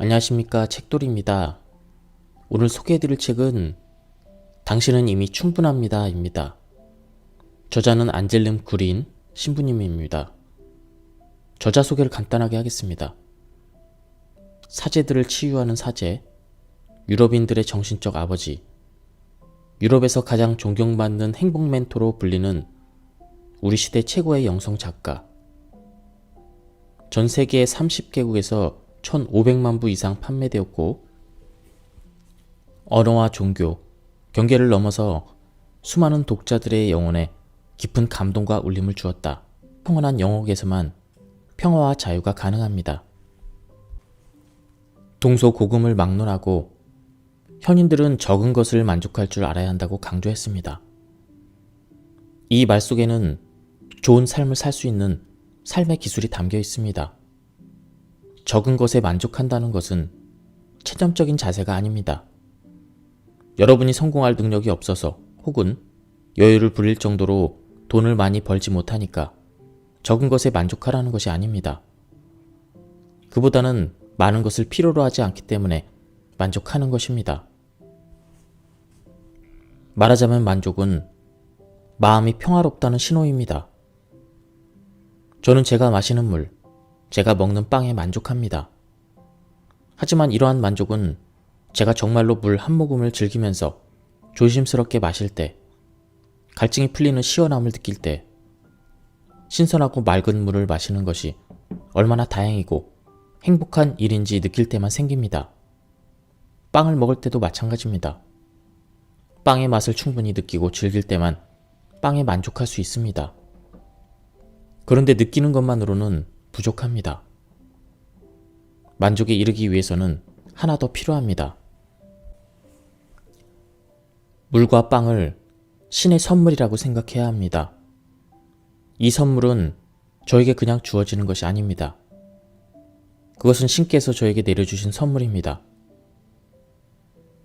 안녕하십니까, 책돌이입니다. 오늘 소개해드릴 책은 당신은 이미 충분합니다 입니다. 저자는 안젤름 구린 신부님입니다. 저자 소개를 간단하게 하겠습니다. 사제들을 치유하는 사제, 유럽인들의 정신적 아버지, 유럽에서 가장 존경받는 행복 멘토로 불리는 우리 시대 최고의 영성 작가, 전 세계 30개국에서 1,500만 부 이상 판매되었고 언어와 종교, 경계를 넘어서 수많은 독자들의 영혼에 깊은 감동과 울림을 주었다. 평온한 영역에서만 평화와 자유가 가능합니다. 동서고금을 막론하고 현인들은 적은 것을 만족할 줄 알아야 한다고 강조했습니다. 이 말 속에는 좋은 삶을 살 수 있는 삶의 기술이 담겨 있습니다. 적은 것에 만족한다는 것은 체념적인 자세가 아닙니다. 여러분이 성공할 능력이 없어서 혹은 여유를 부릴 정도로 돈을 많이 벌지 못하니까 적은 것에 만족하라는 것이 아닙니다. 그보다는 많은 것을 필요로 하지 않기 때문에 만족하는 것입니다. 말하자면 만족은 마음이 평화롭다는 신호입니다. 저는 제가 마시는 물, 제가 먹는 빵에 만족합니다. 하지만 이러한 만족은 제가 정말로 물 한 모금을 즐기면서 조심스럽게 마실 때, 갈증이 풀리는 시원함을 느낄 때, 신선하고 맑은 물을 마시는 것이 얼마나 다행이고 행복한 일인지 느낄 때만 생깁니다. 빵을 먹을 때도 마찬가지입니다. 빵의 맛을 충분히 느끼고 즐길 때만 빵에 만족할 수 있습니다. 그런데 느끼는 것만으로는 부족합니다. 만족에 이르기 위해서는 하나 더 필요합니다. 물과 빵을 신의 선물이라고 생각해야 합니다. 이 선물은 저에게 그냥 주어지는 것이 아닙니다. 그것은 신께서 저에게 내려주신 선물입니다.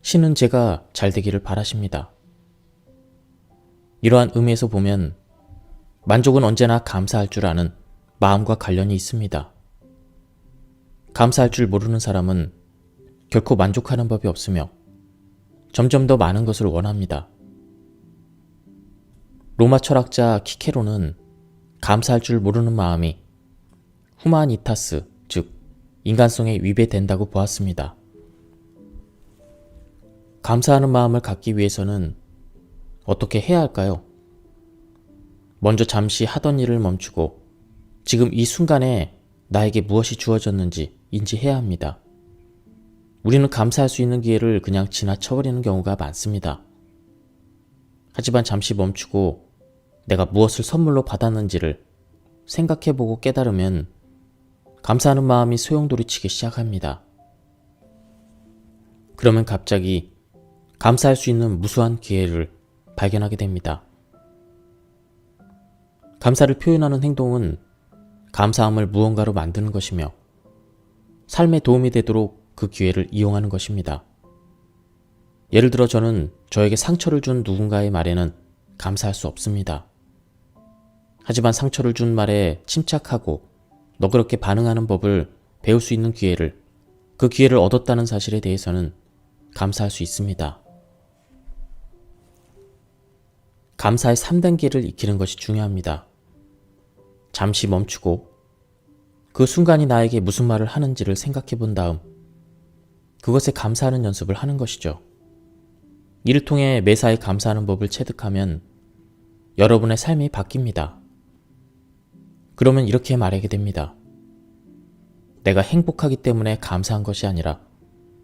신은 제가 잘 되기를 바라십니다. 이러한 의미에서 보면 만족은 언제나 감사할 줄 아는 마음과 관련이 있습니다. 감사할 줄 모르는 사람은 결코 만족하는 법이 없으며 점점 더 많은 것을 원합니다. 로마 철학자 키케로는 감사할 줄 모르는 마음이 후마니타스, 즉 인간성에 위배된다고 보았습니다. 감사하는 마음을 갖기 위해서는 어떻게 해야 할까요? 먼저 잠시 하던 일을 멈추고 지금 이 순간에 나에게 무엇이 주어졌는지 인지해야 합니다. 우리는 감사할 수 있는 기회를 그냥 지나쳐버리는 경우가 많습니다. 하지만 잠시 멈추고 내가 무엇을 선물로 받았는지를 생각해보고 깨달으면 감사하는 마음이 소용돌이치기 시작합니다. 그러면 갑자기 감사할 수 있는 무수한 기회를 발견하게 됩니다. 감사를 표현하는 행동은 감사함을 무언가로 만드는 것이며 삶에 도움이 되도록 그 기회를 이용하는 것입니다. 예를 들어 저는 저에게 상처를 준 누군가의 말에는 감사할 수 없습니다. 하지만 상처를 준 말에 침착하고 너그럽게 반응하는 법을 배울 수 있는 기회를, 그 기회를 얻었다는 사실에 대해서는 감사할 수 있습니다. 감사의 3단계를 익히는 것이 중요합니다. 잠시 멈추고 그 순간이 나에게 무슨 말을 하는지를 생각해 본 다음 그것에 감사하는 연습을 하는 것이죠. 이를 통해 매사에 감사하는 법을 체득하면 여러분의 삶이 바뀝니다. 그러면 이렇게 말하게 됩니다. 내가 행복하기 때문에 감사한 것이 아니라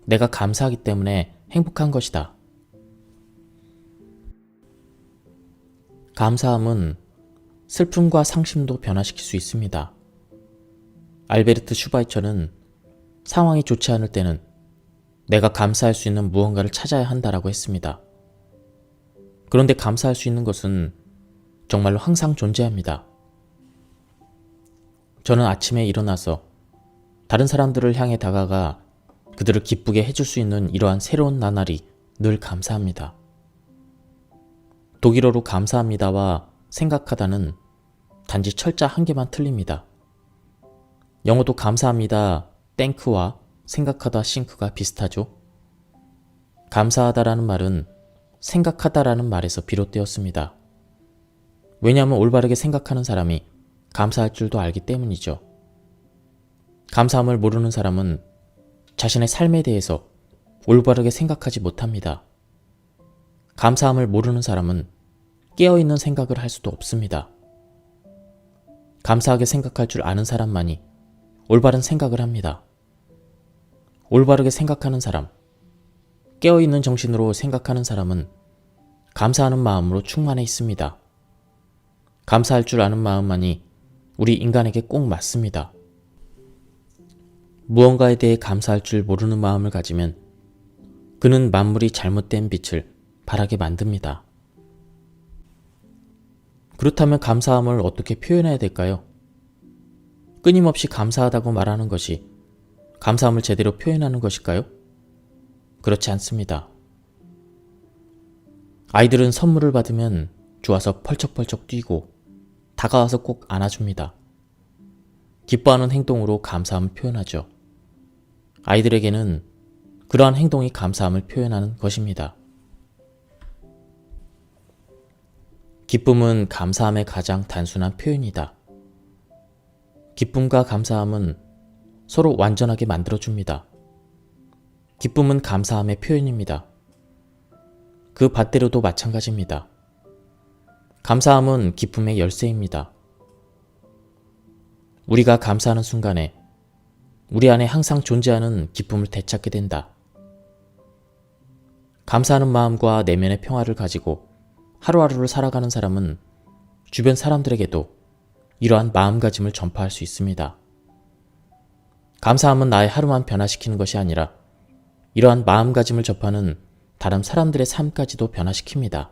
내가 감사하기 때문에 행복한 것이다. 감사함은 슬픔과 상심도 변화시킬 수 있습니다. 알베르트 슈바이처는 상황이 좋지 않을 때는 내가 감사할 수 있는 무언가를 찾아야 한다라고 했습니다. 그런데 감사할 수 있는 것은 정말로 항상 존재합니다. 저는 아침에 일어나서 다른 사람들을 향해 다가가 그들을 기쁘게 해줄 수 있는 이러한 새로운 나날이 늘 감사합니다. 독일어로 감사합니다와 생각하다는 단지 철자 한 개만 틀립니다. 영어도 감사합니다, 땡크와 생각하다 싱크가 비슷하죠? 감사하다라는 말은 생각하다라는 말에서 비롯되었습니다. 왜냐하면 올바르게 생각하는 사람이 감사할 줄도 알기 때문이죠. 감사함을 모르는 사람은 자신의 삶에 대해서 올바르게 생각하지 못합니다. 감사함을 모르는 사람은 깨어있는 생각을 할 수도 없습니다. 감사하게 생각할 줄 아는 사람만이 올바른 생각을 합니다. 올바르게 생각하는 사람, 깨어있는 정신으로 생각하는 사람은 감사하는 마음으로 충만해 있습니다. 감사할 줄 아는 마음만이 우리 인간에게 꼭 맞습니다. 무언가에 대해 감사할 줄 모르는 마음을 가지면 그는 만물이 잘못된 빛을 바라게 만듭니다. 그렇다면 감사함을 어떻게 표현해야 될까요? 끊임없이 감사하다고 말하는 것이 감사함을 제대로 표현하는 것일까요? 그렇지 않습니다. 아이들은 선물을 받으면 좋아서 펄쩍펄쩍 뛰고 다가와서 꼭 안아줍니다. 기뻐하는 행동으로 감사함을 표현하죠. 아이들에게는 그러한 행동이 감사함을 표현하는 것입니다. 기쁨은 감사함의 가장 단순한 표현이다. 기쁨과 감사함은 서로 완전하게 만들어줍니다. 기쁨은 감사함의 표현입니다. 그 반대로도 마찬가지입니다. 감사함은 기쁨의 열쇠입니다. 우리가 감사하는 순간에 우리 안에 항상 존재하는 기쁨을 되찾게 된다. 감사하는 마음과 내면의 평화를 가지고 하루하루를 살아가는 사람은 주변 사람들에게도 이러한 마음가짐을 전파할 수 있습니다. 감사함은 나의 하루만 변화시키는 것이 아니라 이러한 마음가짐을 접하는 다른 사람들의 삶까지도 변화시킵니다.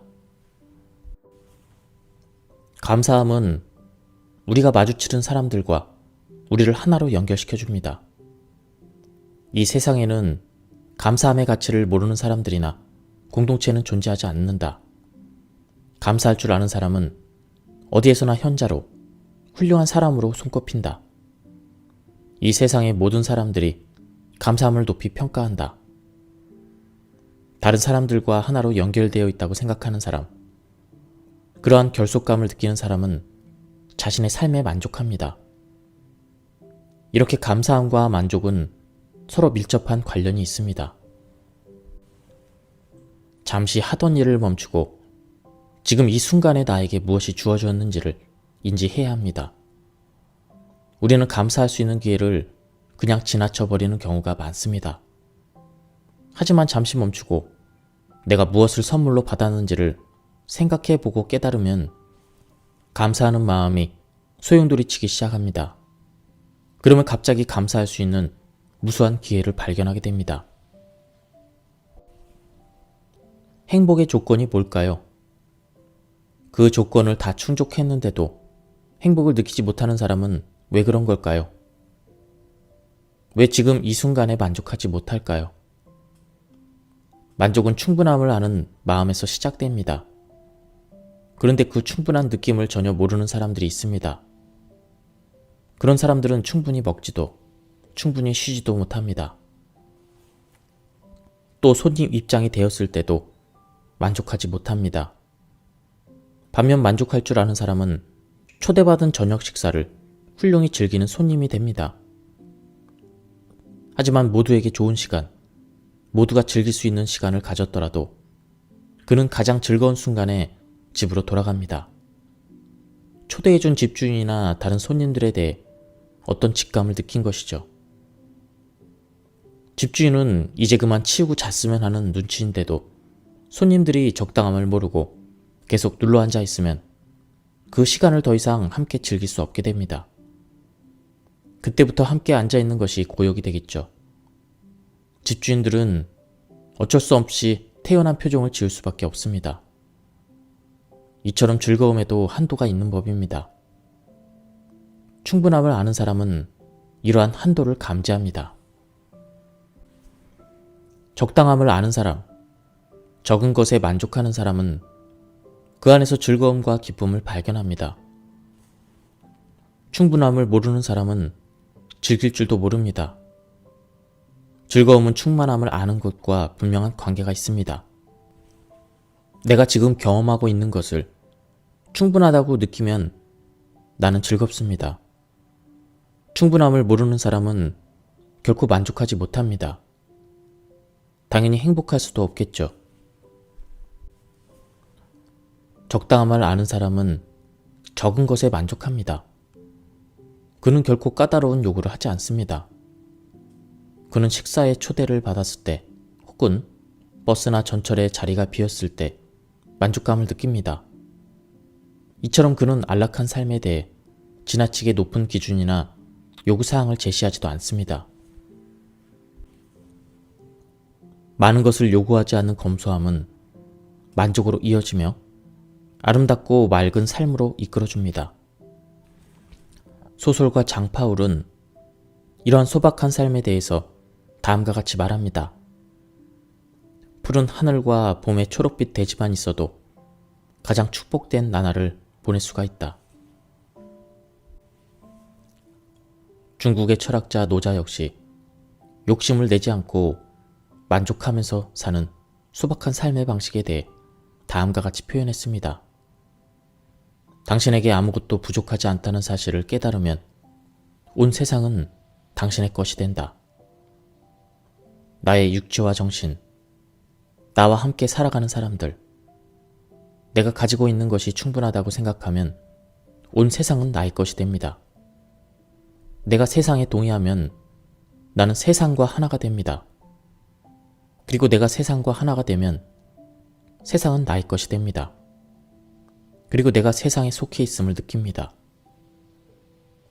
감사함은 우리가 마주치는 사람들과 우리를 하나로 연결시켜줍니다. 이 세상에는 감사함의 가치를 모르는 사람들이나 공동체는 존재하지 않는다. 감사할 줄 아는 사람은 어디에서나 현자로 훌륭한 사람으로 손꼽힌다. 이 세상의 모든 사람들이 감사함을 높이 평가한다. 다른 사람들과 하나로 연결되어 있다고 생각하는 사람, 그러한 결속감을 느끼는 사람은 자신의 삶에 만족합니다. 이렇게 감사함과 만족은 서로 밀접한 관련이 있습니다. 잠시 하던 일을 멈추고 지금 이 순간에 나에게 무엇이 주어졌는지를 인지해야 합니다. 우리는 감사할 수 있는 기회를 그냥 지나쳐버리는 경우가 많습니다. 하지만 잠시 멈추고 내가 무엇을 선물로 받았는지를 생각해보고 깨달으면 감사하는 마음이 소용돌이치기 시작합니다. 그러면 갑자기 감사할 수 있는 무수한 기회를 발견하게 됩니다. 행복의 조건이 뭘까요? 그 조건을 다 충족했는데도 행복을 느끼지 못하는 사람은 왜 그런 걸까요? 왜 지금 이 순간에 만족하지 못할까요? 만족은 충분함을 아는 마음에서 시작됩니다. 그런데 그 충분한 느낌을 전혀 모르는 사람들이 있습니다. 그런 사람들은 충분히 먹지도 충분히 쉬지도 못합니다. 또 손님 입장이 되었을 때도 만족하지 못합니다. 반면 만족할 줄 아는 사람은 초대받은 저녁 식사를 훌륭히 즐기는 손님이 됩니다. 하지만 모두에게 좋은 시간, 모두가 즐길 수 있는 시간을 가졌더라도 그는 가장 즐거운 순간에 집으로 돌아갑니다. 초대해준 집주인이나 다른 손님들에 대해 어떤 직감을 느낀 것이죠. 집주인은 이제 그만 치우고 잤으면 하는 눈치인데도 손님들이 적당함을 모르고 계속 눌러앉아 있으면 그 시간을 더 이상 함께 즐길 수 없게 됩니다. 그때부터 함께 앉아있는 것이 고역이 되겠죠. 집주인들은 어쩔 수 없이 태연한 표정을 지을 수밖에 없습니다. 이처럼 즐거움에도 한도가 있는 법입니다. 충분함을 아는 사람은 이러한 한도를 감지합니다. 적당함을 아는 사람, 적은 것에 만족하는 사람은 그 안에서 즐거움과 기쁨을 발견합니다. 충분함을 모르는 사람은 즐길 줄도 모릅니다. 즐거움은 충만함을 아는 것과 분명한 관계가 있습니다. 내가 지금 경험하고 있는 것을 충분하다고 느끼면 나는 즐겁습니다. 충분함을 모르는 사람은 결코 만족하지 못합니다. 당연히 행복할 수도 없겠죠. 적당함을 아는 사람은 적은 것에 만족합니다. 그는 결코 까다로운 요구를 하지 않습니다. 그는 식사에 초대를 받았을 때 혹은 버스나 전철에 자리가 비었을 때 만족감을 느낍니다. 이처럼 그는 안락한 삶에 대해 지나치게 높은 기준이나 요구사항을 제시하지도 않습니다. 많은 것을 요구하지 않는 검소함은 만족으로 이어지며 아름답고 맑은 삶으로 이끌어줍니다. 소설가 장파울은 이러한 소박한 삶에 대해서 다음과 같이 말합니다. 푸른 하늘과 봄의 초록빛 대지만 있어도 가장 축복된 나날을 보낼 수가 있다. 중국의 철학자 노자 역시 욕심을 내지 않고 만족하면서 사는 소박한 삶의 방식에 대해 다음과 같이 표현했습니다. 당신에게 아무것도 부족하지 않다는 사실을 깨달으면 온 세상은 당신의 것이 된다. 나의 육체와 정신, 나와 함께 살아가는 사람들, 내가 가지고 있는 것이 충분하다고 생각하면 온 세상은 나의 것이 됩니다. 내가 세상에 동의하면 나는 세상과 하나가 됩니다. 그리고 내가 세상과 하나가 되면 세상은 나의 것이 됩니다. 그리고 내가 세상에 속해 있음을 느낍니다.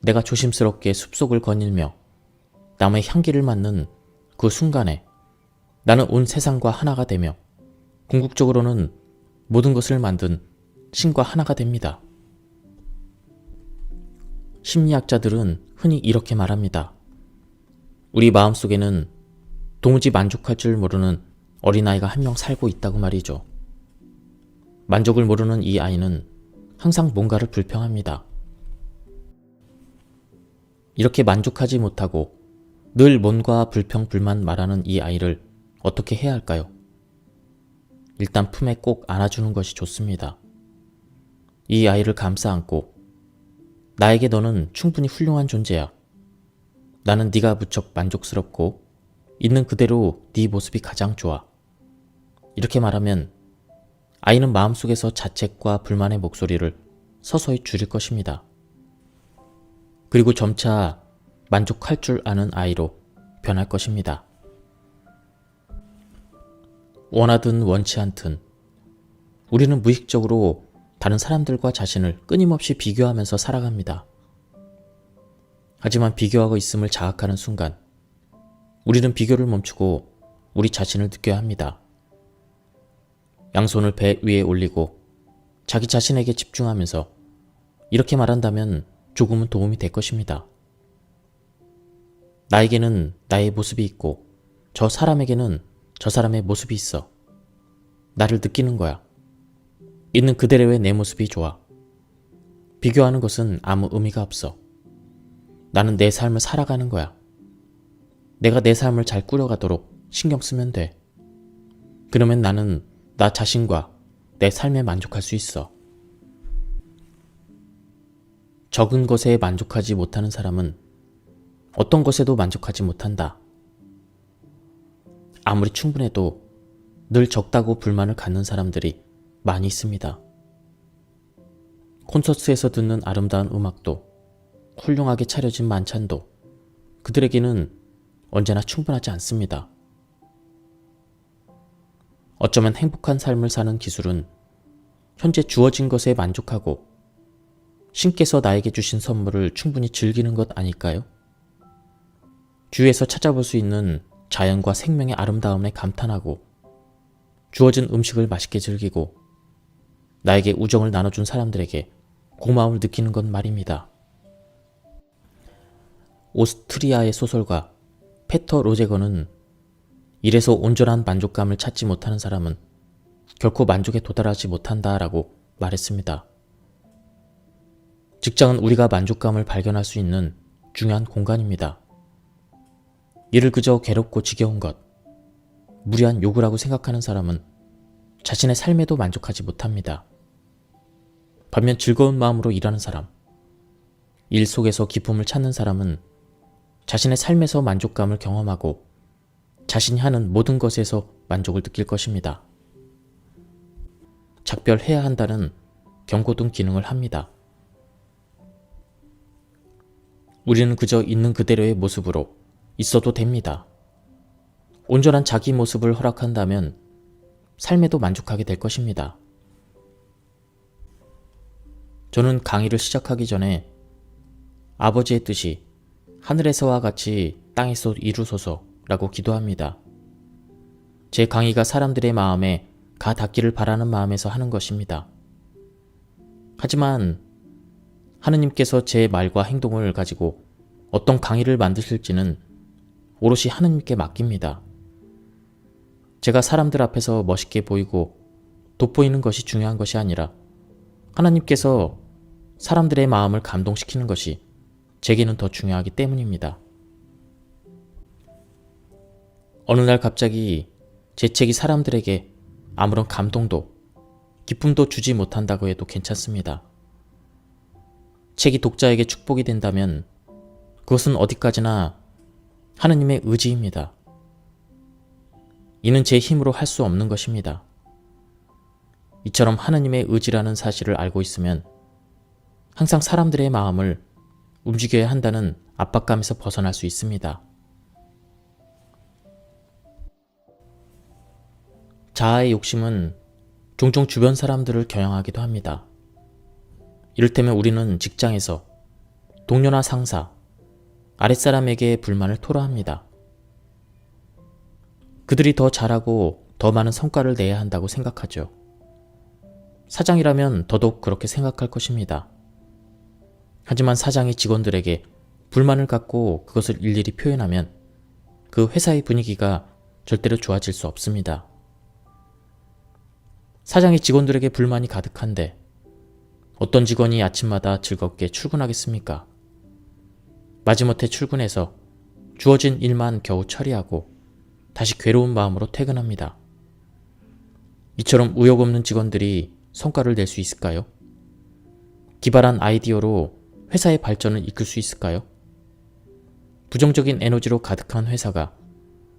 내가 조심스럽게 숲속을 거닐며 나무의 향기를 맡는 그 순간에 나는 온 세상과 하나가 되며 궁극적으로는 모든 것을 만든 신과 하나가 됩니다. 심리학자들은 흔히 이렇게 말합니다. 우리 마음속에는 도무지 만족할 줄 모르는 어린아이가 한 명 살고 있다고 말이죠. 만족을 모르는 이 아이는 항상 뭔가를 불평합니다. 이렇게 만족하지 못하고 늘 뭔가 불평, 불만 말하는 이 아이를 어떻게 해야 할까요? 일단 품에 꼭 안아주는 것이 좋습니다. 이 아이를 감싸 안고 나에게 너는 충분히 훌륭한 존재야. 나는 네가 무척 만족스럽고 있는 그대로 네 모습이 가장 좋아. 이렇게 말하면 아이는 마음속에서 자책과 불만의 목소리를 서서히 줄일 것입니다. 그리고 점차 만족할 줄 아는 아이로 변할 것입니다. 원하든 원치 않든 우리는 무의식적으로 다른 사람들과 자신을 끊임없이 비교하면서 살아갑니다. 하지만 비교하고 있음을 자각하는 순간 우리는 비교를 멈추고 우리 자신을 느껴야 합니다. 양손을 배 위에 올리고 자기 자신에게 집중하면서 이렇게 말한다면 조금은 도움이 될 것입니다. 나에게는 나의 모습이 있고 저 사람에게는 저 사람의 모습이 있어. 나를 느끼는 거야. 있는 그대로의 내 모습이 좋아. 비교하는 것은 아무 의미가 없어. 나는 내 삶을 살아가는 거야. 내가 내 삶을 잘 꾸려가도록 신경 쓰면 돼. 그러면 나는 나 자신과 내 삶에 만족할 수 있어. 적은 것에 만족하지 못하는 사람은 어떤 것에도 만족하지 못한다. 아무리 충분해도 늘 적다고 불만을 갖는 사람들이 많이 있습니다. 콘서트에서 듣는 아름다운 음악도 훌륭하게 차려진 만찬도 그들에게는 언제나 충분하지 않습니다. 어쩌면 행복한 삶을 사는 기술은 현재 주어진 것에 만족하고 신께서 나에게 주신 선물을 충분히 즐기는 것 아닐까요? 주위에서 찾아볼 수 있는 자연과 생명의 아름다움에 감탄하고 주어진 음식을 맛있게 즐기고 나에게 우정을 나눠준 사람들에게 고마움을 느끼는 것 말입니다. 오스트리아의 소설가 페터 로제거는 이래서 온전한 만족감을 찾지 못하는 사람은 결코 만족에 도달하지 못한다라고 말했습니다. 직장은 우리가 만족감을 발견할 수 있는 중요한 공간입니다. 이를 그저 괴롭고 지겨운 것, 무리한 요구라고 생각하는 사람은 자신의 삶에도 만족하지 못합니다. 반면 즐거운 마음으로 일하는 사람, 일 속에서 기쁨을 찾는 사람은 자신의 삶에서 만족감을 경험하고 자신이 하는 모든 것에서 만족을 느낄 것입니다. 작별해야 한다는 경고등 기능을 합니다. 우리는 그저 있는 그대로의 모습으로 있어도 됩니다. 온전한 자기 모습을 허락한다면 삶에도 만족하게 될 것입니다. 저는 강의를 시작하기 전에 아버지의 뜻이 하늘에서와 같이 땅에서 이루소서라고 기도합니다. 제 강의가 사람들의 마음에 가 닿기를 바라는 마음에서 하는 것입니다. 하지만 하느님께서 제 말과 행동을 가지고 어떤 강의를 만드실지는 오롯이 하느님께 맡깁니다. 제가 사람들 앞에서 멋있게 보이고 돋보이는 것이 중요한 것이 아니라 하나님께서 사람들의 마음을 감동시키는 것이 제게는 더 중요하기 때문입니다. 어느 날 갑자기 제 책이 사람들에게 아무런 감동도 기쁨도 주지 못한다고 해도 괜찮습니다. 책이 독자에게 축복이 된다면 그것은 어디까지나 하느님의 의지입니다. 이는 제 힘으로 할 수 없는 것입니다. 이처럼 하느님의 의지라는 사실을 알고 있으면 항상 사람들의 마음을 움직여야 한다는 압박감에서 벗어날 수 있습니다. 자아의 욕심은 종종 주변 사람들을 겨냥하기도 합니다. 이를테면 우리는 직장에서 동료나 상사, 아랫사람에게 불만을 토로합니다. 그들이 더 잘하고 더 많은 성과를 내야 한다고 생각하죠. 사장이라면 더더욱 그렇게 생각할 것입니다. 하지만 사장이 직원들에게 불만을 갖고 그것을 일일이 표현하면 그 회사의 분위기가 절대로 좋아질 수 없습니다. 사장이 직원들에게 불만이 가득한데 어떤 직원이 아침마다 즐겁게 출근하겠습니까? 마지못해 출근해서 주어진 일만 겨우 처리하고 다시 괴로운 마음으로 퇴근합니다. 이처럼 의욕 없는 직원들이 성과를 낼 수 있을까요? 기발한 아이디어로 회사의 발전을 이끌 수 있을까요? 부정적인 에너지로 가득한 회사가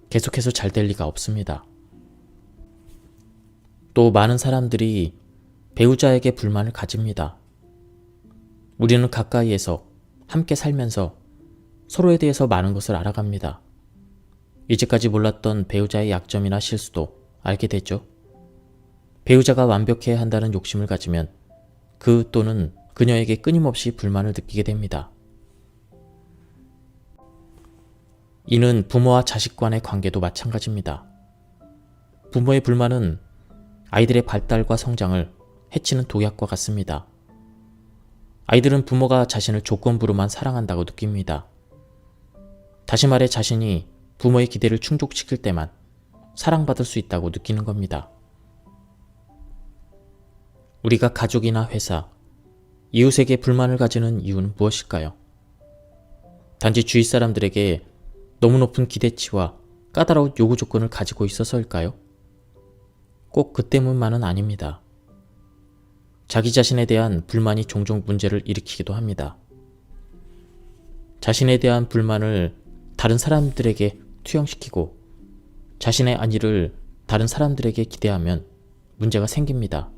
계속해서 잘 될 리가 없습니다. 또 많은 사람들이 배우자에게 불만을 가집니다. 우리는 가까이에서 함께 살면서 서로에 대해서 많은 것을 알아갑니다. 이제까지 몰랐던 배우자의 약점이나 실수도 알게 되죠. 배우자가 완벽해야 한다는 욕심을 가지면 그 또는 그녀에게 끊임없이 불만을 느끼게 됩니다. 이는 부모와 자식 간의 관계도 마찬가지입니다. 부모의 불만은 아이들의 발달과 성장을 해치는 독약과 같습니다. 아이들은 부모가 자신을 조건부로만 사랑한다고 느낍니다. 다시 말해 자신이 부모의 기대를 충족시킬 때만 사랑받을 수 있다고 느끼는 겁니다. 우리가 가족이나 회사, 이웃에게 불만을 가지는 이유는 무엇일까요? 단지 주위 사람들에게 너무 높은 기대치와 까다로운 요구 조건을 가지고 있어서일까요? 꼭 그 때문만은 아닙니다. 자기 자신에 대한 불만이 종종 문제를 일으키기도 합니다. 자신에 대한 불만을 다른 사람들에게 투영시키고 자신의 안위를 다른 사람들에게 기대하면 문제가 생깁니다.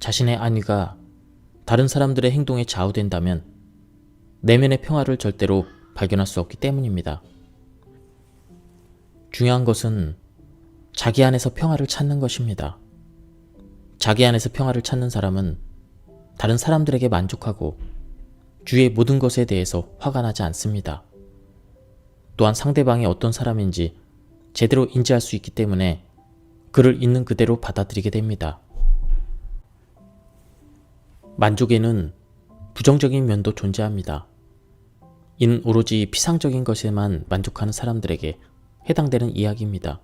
자신의 안위가 다른 사람들의 행동에 좌우된다면 내면의 평화를 절대로 발견할 수 없기 때문입니다. 중요한 것은 자기 안에서 평화를 찾는 것입니다. 자기 안에서 평화를 찾는 사람은 다른 사람들에게 만족하고 주위의 모든 것에 대해서 화가 나지 않습니다. 또한 상대방이 어떤 사람인지 제대로 인지할 수 있기 때문에 그를 있는 그대로 받아들이게 됩니다. 만족에는 부정적인 면도 존재합니다. 이는 오로지 피상적인 것에만 만족하는 사람들에게 해당되는 이야기입니다.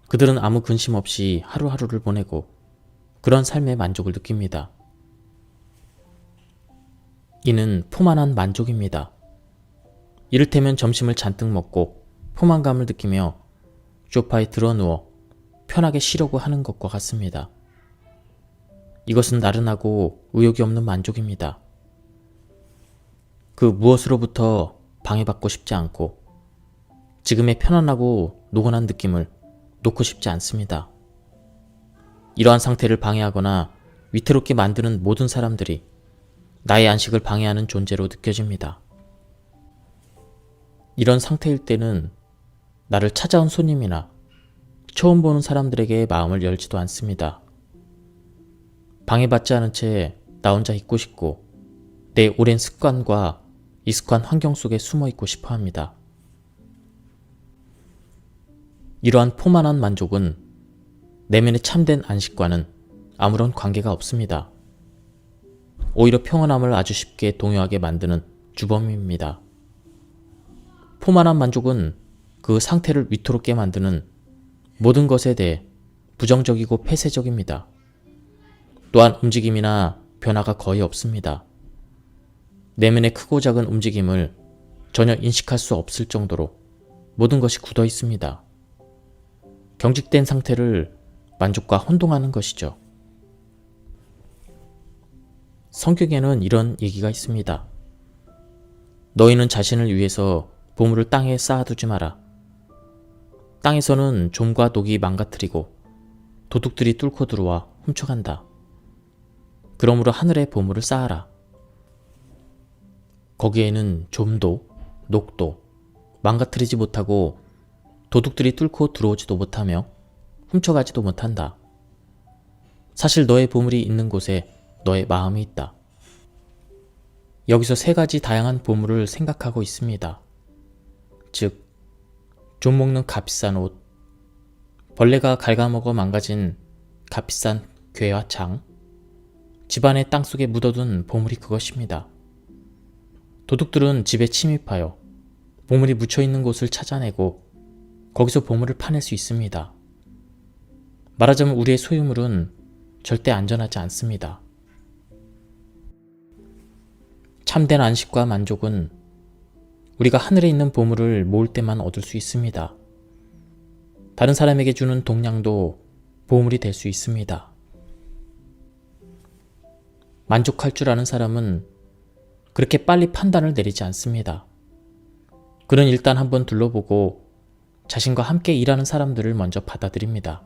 그들은 아무 근심 없이 하루하루를 보내고 그런 삶의 만족을 느낍니다. 이는 포만한 만족입니다. 이를테면 점심을 잔뜩 먹고 포만감을 느끼며 소파에 드러누워 편하게 쉬려고 하는 것과 같습니다. 이것은 나른하고 의욕이 없는 만족입니다. 그 무엇으로부터 방해받고 싶지 않고 지금의 편안하고 노곤한 느낌을 놓고 싶지 않습니다. 이러한 상태를 방해하거나 위태롭게 만드는 모든 사람들이 나의 안식을 방해하는 존재로 느껴집니다. 이런 상태일 때는 나를 찾아온 손님이나 처음 보는 사람들에게 마음을 열지도 않습니다. 방해받지 않은 채 나 혼자 있고 싶고 내 오랜 습관과 익숙한 환경 속에 숨어 있고 싶어 합니다. 이러한 포만한 만족은 내면의 참된 안식과는 아무런 관계가 없습니다. 오히려 평온함을 아주 쉽게 동요하게 만드는 주범입니다. 포만한 만족은 그 상태를 위태롭게 만드는 모든 것에 대해 부정적이고 폐쇄적입니다. 또한 움직임이나 변화가 거의 없습니다. 내면의 크고 작은 움직임을 전혀 인식할 수 없을 정도로 모든 것이 굳어 있습니다. 경직된 상태를 만족과 혼동하는 것이죠. 성경에는 이런 얘기가 있습니다. 너희는 자신을 위해서 보물을 땅에 쌓아두지 마라. 땅에서는 좀과 독이 망가뜨리고 도둑들이 뚫고 들어와 훔쳐간다. 그러므로 하늘에 보물을 쌓아라. 거기에는 좀도 녹도 망가뜨리지 못하고 도둑들이 뚫고 들어오지도 못하며 훔쳐가지도 못한다. 사실 너의 보물이 있는 곳에 너의 마음이 있다. 여기서 세 가지 다양한 보물을 생각하고 있습니다. 즉, 좀 먹는 값비싼 옷, 벌레가 갉아먹어 망가진 값비싼 괴와 장, 집안의 땅속에 묻어둔 보물이 그것입니다. 도둑들은 집에 침입하여 보물이 묻혀있는 곳을 찾아내고 거기서 보물을 파낼 수 있습니다. 말하자면 우리의 소유물은 절대 안전하지 않습니다. 참된 안식과 만족은 우리가 하늘에 있는 보물을 모을 때만 얻을 수 있습니다. 다른 사람에게 주는 동량도 보물이 될 수 있습니다. 만족할 줄 아는 사람은 그렇게 빨리 판단을 내리지 않습니다. 그는 일단 한번 둘러보고 자신과 함께 일하는 사람들을 먼저 받아들입니다.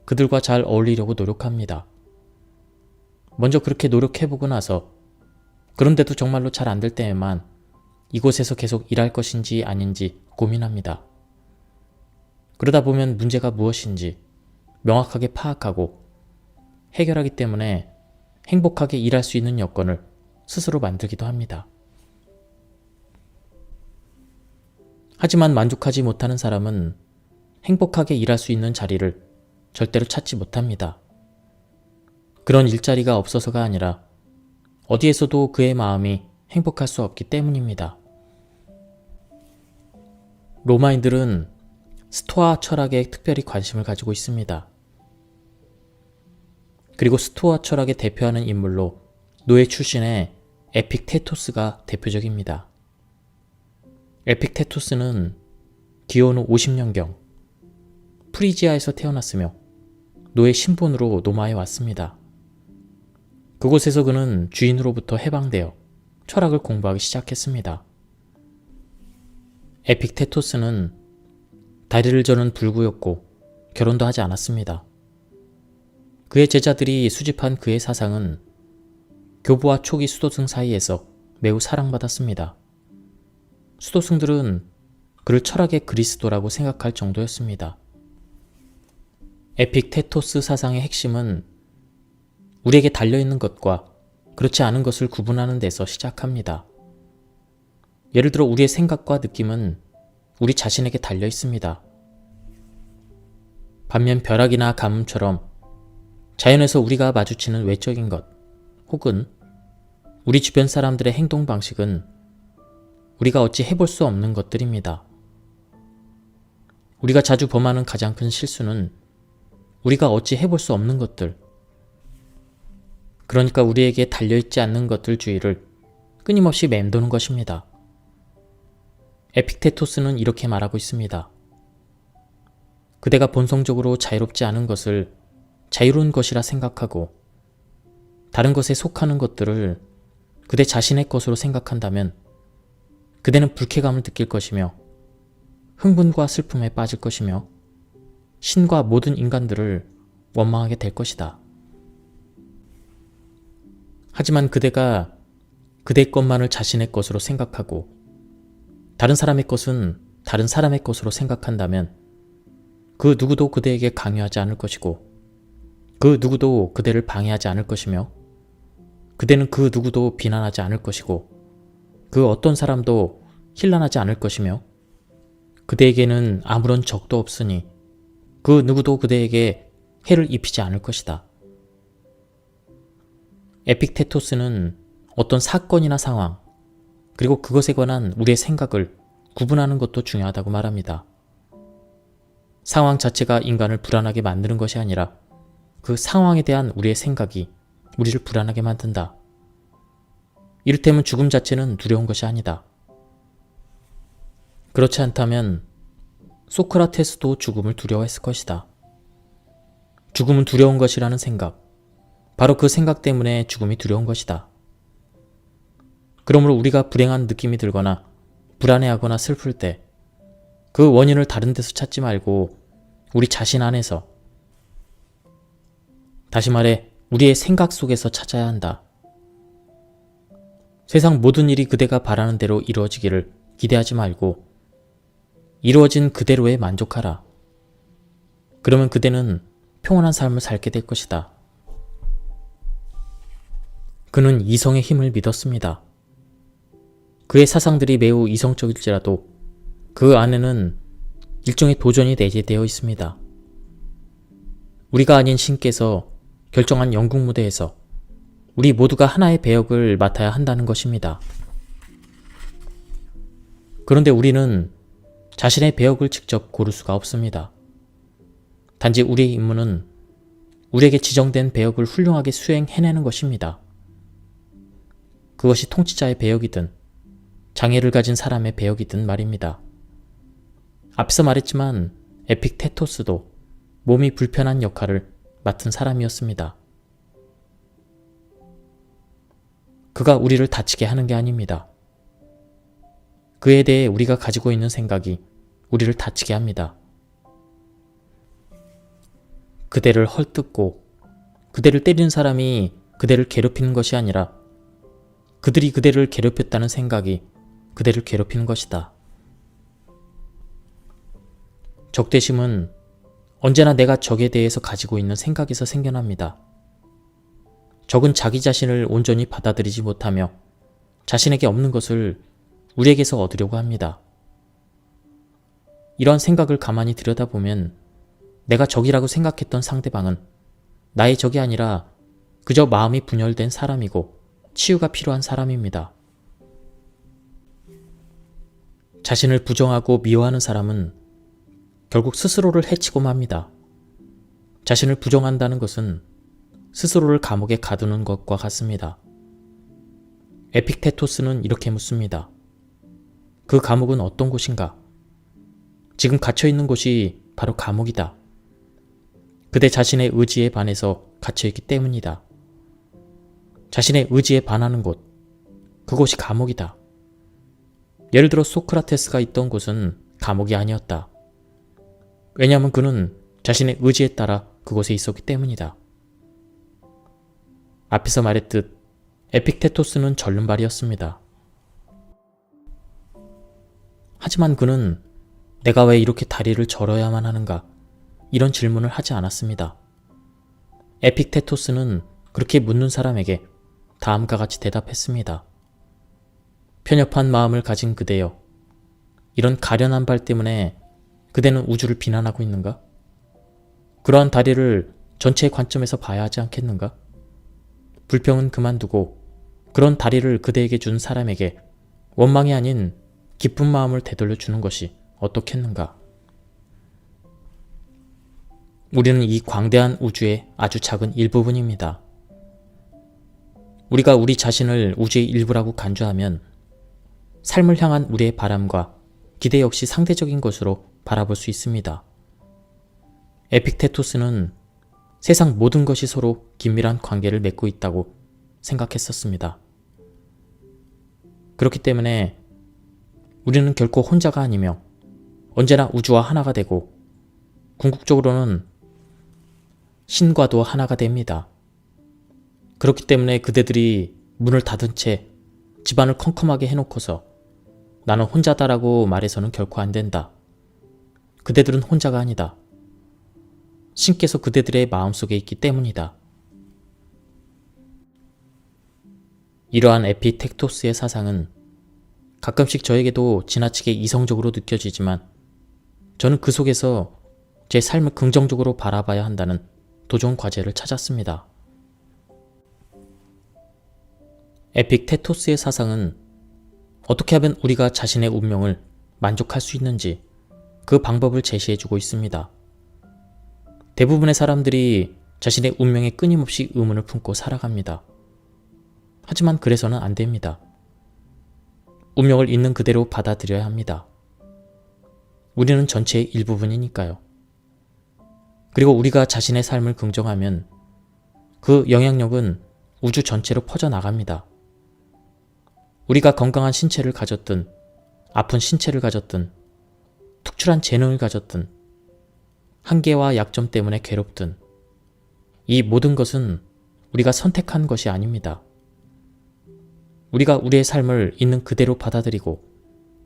그들과 잘 어울리려고 노력합니다. 먼저 그렇게 노력해보고 나서 그런데도 정말로 잘 안 될 때에만 이곳에서 계속 일할 것인지 아닌지 고민합니다. 그러다 보면 문제가 무엇인지 명확하게 파악하고 해결하기 때문에 행복하게 일할 수 있는 여건을 스스로 만들기도 합니다. 하지만 만족하지 못하는 사람은 행복하게 일할 수 있는 자리를 절대로 찾지 못합니다. 그런 일자리가 없어서가 아니라 어디에서도 그의 마음이 행복할 수 없기 때문입니다. 로마인들은 스토아 철학에 특별히 관심을 가지고 있습니다. 그리고 스토아 철학의 대표하는 인물로 노예 출신의 에픽테토스가 대표적입니다. 에픽테토스는 기원 후 50년경 프리지아에서 태어났으며 노예 신분으로 로마에 왔습니다. 그곳에서 그는 주인으로부터 해방되어 철학을 공부하기 시작했습니다. 에픽테토스는 다리를 저는 불구였고 결혼도 하지 않았습니다. 그의 제자들이 수집한 그의 사상은 교부와 초기 수도승 사이에서 매우 사랑받았습니다. 수도승들은 그를 철학의 그리스도라고 생각할 정도였습니다. 에픽테토스 사상의 핵심은 우리에게 달려있는 것과 그렇지 않은 것을 구분하는 데서 시작합니다. 예를 들어 우리의 생각과 느낌은 우리 자신에게 달려 있습니다. 반면 벼락이나 가뭄처럼 자연에서 우리가 마주치는 외적인 것 혹은 우리 주변 사람들의 행동 방식은 우리가 어찌 해볼 수 없는 것들입니다. 우리가 자주 범하는 가장 큰 실수는 우리가 어찌 해볼 수 없는 것들, 그러니까 우리에게 달려있지 않는 것들 주위를 끊임없이 맴도는 것입니다. 에픽테토스는 이렇게 말하고 있습니다. 그대가 본성적으로 자유롭지 않은 것을 자유로운 것이라 생각하고 다른 것에 속하는 것들을 그대 자신의 것으로 생각한다면 그대는 불쾌감을 느낄 것이며 흥분과 슬픔에 빠질 것이며 신과 모든 인간들을 원망하게 될 것이다. 하지만 그대가 그대의 것만을 자신의 것으로 생각하고 다른 사람의 것은 다른 사람의 것으로 생각한다면 그 누구도 그대에게 강요하지 않을 것이고 그 누구도 그대를 방해하지 않을 것이며 그대는 그 누구도 비난하지 않을 것이고 그 어떤 사람도 힐난하지 않을 것이며 그대에게는 아무런 적도 없으니 그 누구도 그대에게 해를 입히지 않을 것이다. 에픽테토스는 어떤 사건이나 상황 그리고 그것에 관한 우리의 생각을 구분하는 것도 중요하다고 말합니다. 상황 자체가 인간을 불안하게 만드는 것이 아니라 그 상황에 대한 우리의 생각이 우리를 불안하게 만든다. 이를테면 죽음 자체는 두려운 것이 아니다. 그렇지 않다면 소크라테스도 죽음을 두려워했을 것이다. 죽음은 두려운 것이라는 생각, 바로 그 생각 때문에 죽음이 두려운 것이다. 그러므로 우리가 불행한 느낌이 들거나 불안해하거나 슬플 때 그 원인을 다른 데서 찾지 말고 우리 자신 안에서, 다시 말해 우리의 생각 속에서 찾아야 한다. 세상 모든 일이 그대가 바라는 대로 이루어지기를 기대하지 말고 이루어진 그대로에 만족하라. 그러면 그대는 평온한 삶을 살게 될 것이다. 그는 이성의 힘을 믿었습니다. 그의 사상들이 매우 이성적일지라도 그 안에는 일종의 도전이 내재되어 있습니다. 우리가 아닌 신께서 결정한 연극 무대에서 우리 모두가 하나의 배역을 맡아야 한다는 것입니다. 그런데 우리는 자신의 배역을 직접 고를 수가 없습니다. 단지 우리의 임무는 우리에게 지정된 배역을 훌륭하게 수행해내는 것입니다. 그것이 통치자의 배역이든 장애를 가진 사람의 배역이든 말입니다. 앞서 말했지만 에픽테토스도 몸이 불편한 역할을 맡은 사람이었습니다. 그가 우리를 다치게 하는 게 아닙니다. 그에 대해 우리가 가지고 있는 생각이 우리를 다치게 합니다. 그대를 헐뜯고 그대를 때리는 사람이 그대를 괴롭히는 것이 아니라 그들이 그대를 괴롭혔다는 생각이 그대를 괴롭히는 것이다. 적대심은 언제나 내가 적에 대해서 가지고 있는 생각에서 생겨납니다. 적은 자기 자신을 온전히 받아들이지 못하며 자신에게 없는 것을 우리에게서 얻으려고 합니다. 이러한 생각을 가만히 들여다보면 내가 적이라고 생각했던 상대방은 나의 적이 아니라 그저 마음이 분열된 사람이고 치유가 필요한 사람입니다. 자신을 부정하고 미워하는 사람은 결국 스스로를 해치고 맙니다. 자신을 부정한다는 것은 스스로를 감옥에 가두는 것과 같습니다. 에픽테토스는 이렇게 묻습니다. 그 감옥은 어떤 곳인가? 지금 갇혀있는 곳이 바로 감옥이다. 그대 자신의 의지에 반해서 갇혀있기 때문이다. 자신의 의지에 반하는 곳, 그곳이 감옥이다. 예를 들어 소크라테스가 있던 곳은 감옥이 아니었다. 왜냐하면 그는 자신의 의지에 따라 그곳에 있었기 때문이다. 앞에서 말했듯 에픽테토스는 절름발이었습니다. 하지만 그는 내가 왜 이렇게 다리를 절어야만 하는가? 이런 질문을 하지 않았습니다. 에픽테토스는 그렇게 묻는 사람에게 다음과 같이 대답했습니다. 편협한 마음을 가진 그대여, 이런 가련한 발 때문에 그대는 우주를 비난하고 있는가? 그러한 다리를 전체의 관점에서 봐야 하지 않겠는가? 불평은 그만두고 그런 다리를 그대에게 준 사람에게 원망이 아닌 기쁜 마음을 되돌려 주는 것이 어떻겠는가? 우리는 이 광대한 우주의 아주 작은 일부분입니다. 우리가 우리 자신을 우주의 일부라고 간주하면 삶을 향한 우리의 바람과 기대 역시 상대적인 것으로 바라볼 수 있습니다. 에픽테토스는 세상 모든 것이 서로 긴밀한 관계를 맺고 있다고 생각했었습니다. 그렇기 때문에 우리는 결코 혼자가 아니며 언제나 우주와 하나가 되고 궁극적으로는 신과도 하나가 됩니다. 그렇기 때문에 그대들이 문을 닫은 채 집안을 컴컴하게 해놓고서 나는 혼자다라고 말해서는 결코 안 된다. 그대들은 혼자가 아니다. 신께서 그대들의 마음속에 있기 때문이다. 이러한 에피텍토스의 사상은 가끔씩 저에게도 지나치게 이성적으로 느껴지지만 저는 그 속에서 제 삶을 긍정적으로 바라봐야 한다는 도전 과제를 찾았습니다. 에픽테토스의 사상은 어떻게 하면 우리가 자신의 운명을 만족할 수 있는지 그 방법을 제시해주고 있습니다. 대부분의 사람들이 자신의 운명에 끊임없이 의문을 품고 살아갑니다. 하지만 그래서는 안 됩니다. 운명을 있는 그대로 받아들여야 합니다. 우리는 전체의 일부분이니까요. 그리고 우리가 자신의 삶을 긍정하면 그 영향력은 우주 전체로 퍼져나갑니다. 우리가 건강한 신체를 가졌든 아픈 신체를 가졌든 특출한 재능을 가졌든 한계와 약점 때문에 괴롭든 이 모든 것은 우리가 선택한 것이 아닙니다. 우리가 우리의 삶을 있는 그대로 받아들이고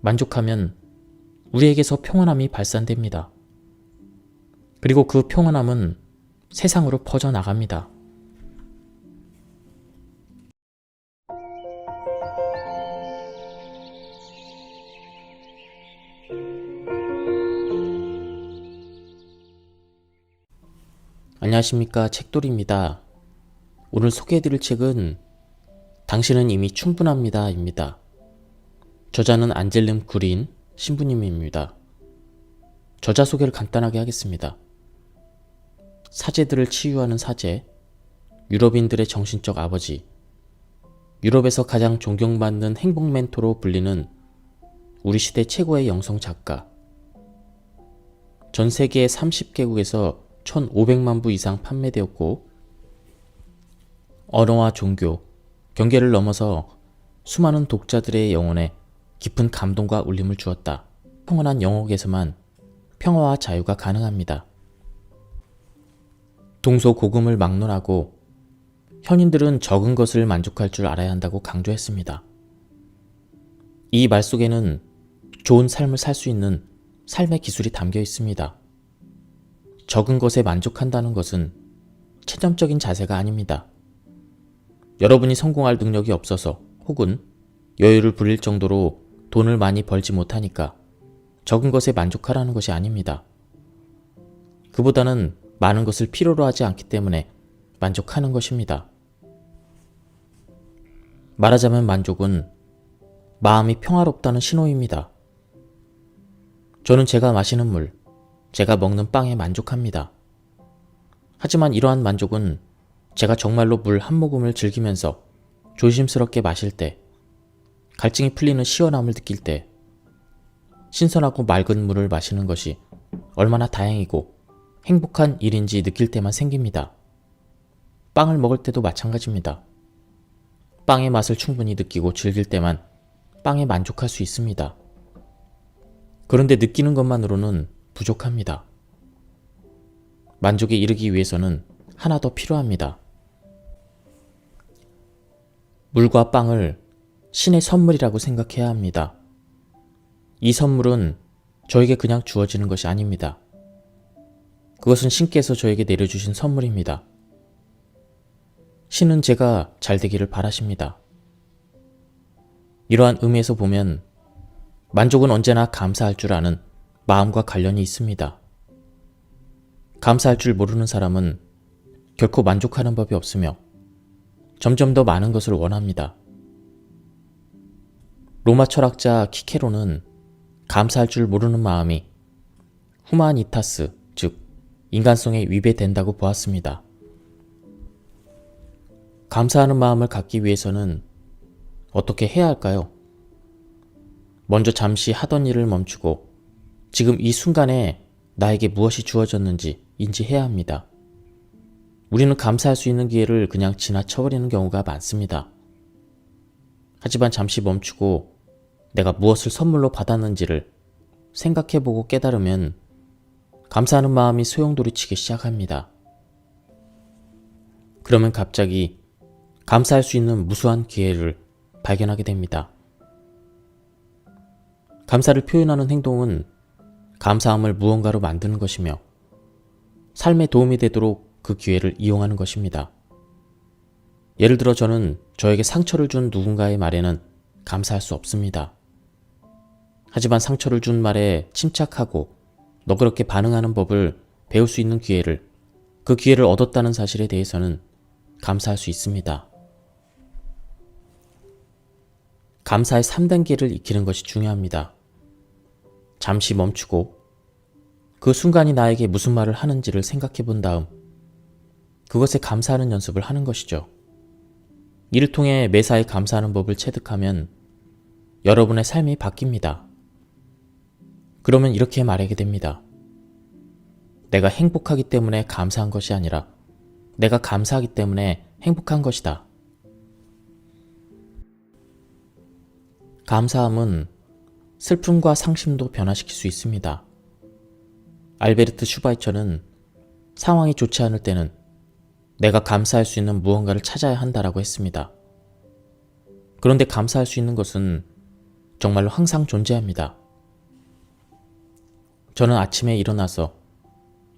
만족하면 우리에게서 평온함이 발산됩니다. 그리고 그 평온함은 세상으로 퍼져나갑니다. 안녕하십니까, 책돌이입니다. 오늘 소개해드릴 책은 당신은 이미 충분합니다 입니다. 저자는 안젤름 구린 신부님입니다. 저자 소개를 간단하게 하겠습니다. 사제들을 치유하는 사제, 유럽인들의 정신적 아버지, 유럽에서 가장 존경받는 행복 멘토로 불리는 우리 시대 최고의 영성 작가, 전 세계 30개국에서 1,500만 부 이상 판매되었고 언어와 종교, 경계를 넘어서 수많은 독자들의 영혼에 깊은 감동과 울림을 주었다. 평온한 영역에서만 평화와 자유가 가능합니다. 동서고금을 막론하고 현인들은 적은 것을 만족할 줄 알아야 한다고 강조했습니다. 이 말 속에는 좋은 삶을 살 수 있는 삶의 기술이 담겨 있습니다. 적은 것에 만족한다는 것은 체념적인 자세가 아닙니다. 여러분이 성공할 능력이 없어서 혹은 여유를 부릴 정도로 돈을 많이 벌지 못하니까 적은 것에 만족하라는 것이 아닙니다. 그보다는 많은 것을 필요로 하지 않기 때문에 만족하는 것입니다. 말하자면 만족은 마음이 평화롭다는 신호입니다. 저는 제가 마시는 물, 제가 먹는 빵에 만족합니다. 하지만 이러한 만족은 제가 정말로 물 한 모금을 즐기면서 조심스럽게 마실 때, 갈증이 풀리는 시원함을 느낄 때, 신선하고 맑은 물을 마시는 것이 얼마나 다행이고 행복한 일인지 느낄 때만 생깁니다. 빵을 먹을 때도 마찬가지입니다. 빵의 맛을 충분히 느끼고 즐길 때만 빵에 만족할 수 있습니다. 그런데 느끼는 것만으로는 부족합니다. 만족에 이르기 위해서는 하나 더 필요합니다. 물과 빵을 신의 선물이라고 생각해야 합니다. 이 선물은 저에게 그냥 주어지는 것이 아닙니다. 그것은 신께서 저에게 내려주신 선물입니다. 신은 제가 잘 되기를 바라십니다. 이러한 의미에서 보면 만족은 언제나 감사할 줄 아는 마음과 관련이 있습니다. 감사할 줄 모르는 사람은 결코 만족하는 법이 없으며 점점 더 많은 것을 원합니다. 로마 철학자 키케로는 감사할 줄 모르는 마음이 후마니타스, 즉 인간성에 위배된다고 보았습니다. 감사하는 마음을 갖기 위해서는 어떻게 해야 할까요? 먼저 잠시 하던 일을 멈추고 지금 이 순간에 나에게 무엇이 주어졌는지 인지해야 합니다. 우리는 감사할 수 있는 기회를 그냥 지나쳐버리는 경우가 많습니다. 하지만 잠시 멈추고 내가 무엇을 선물로 받았는지를 생각해보고 깨달으면 감사하는 마음이 소용돌이치기 시작합니다. 그러면 갑자기 감사할 수 있는 무수한 기회를 발견하게 됩니다. 감사를 표현하는 행동은 감사함을 무언가로 만드는 것이며 삶에 도움이 되도록 그 기회를 이용하는 것입니다. 예를 들어 저는 저에게 상처를 준 누군가의 말에는 감사할 수 없습니다. 하지만 상처를 준 말에 침착하고 너그럽게 반응하는 법을 배울 수 있는 기회를, 그 기회를 얻었다는 사실에 대해서는 감사할 수 있습니다. 감사의 3단계를 익히는 것이 중요합니다. 잠시 멈추고 그 순간이 나에게 무슨 말을 하는지를 생각해 본 다음 그것에 감사하는 연습을 하는 것이죠. 이를 통해 매사에 감사하는 법을 체득하면 여러분의 삶이 바뀝니다. 그러면 이렇게 말하게 됩니다. 내가 행복하기 때문에 감사한 것이 아니라 내가 감사하기 때문에 행복한 것이다. 감사함은 슬픔과 상심도 변화시킬 수 있습니다. 알베르트 슈바이처는 상황이 좋지 않을 때는 내가 감사할 수 있는 무언가를 찾아야 한다라고 했습니다. 그런데 감사할 수 있는 것은 정말로 항상 존재합니다. 저는 아침에 일어나서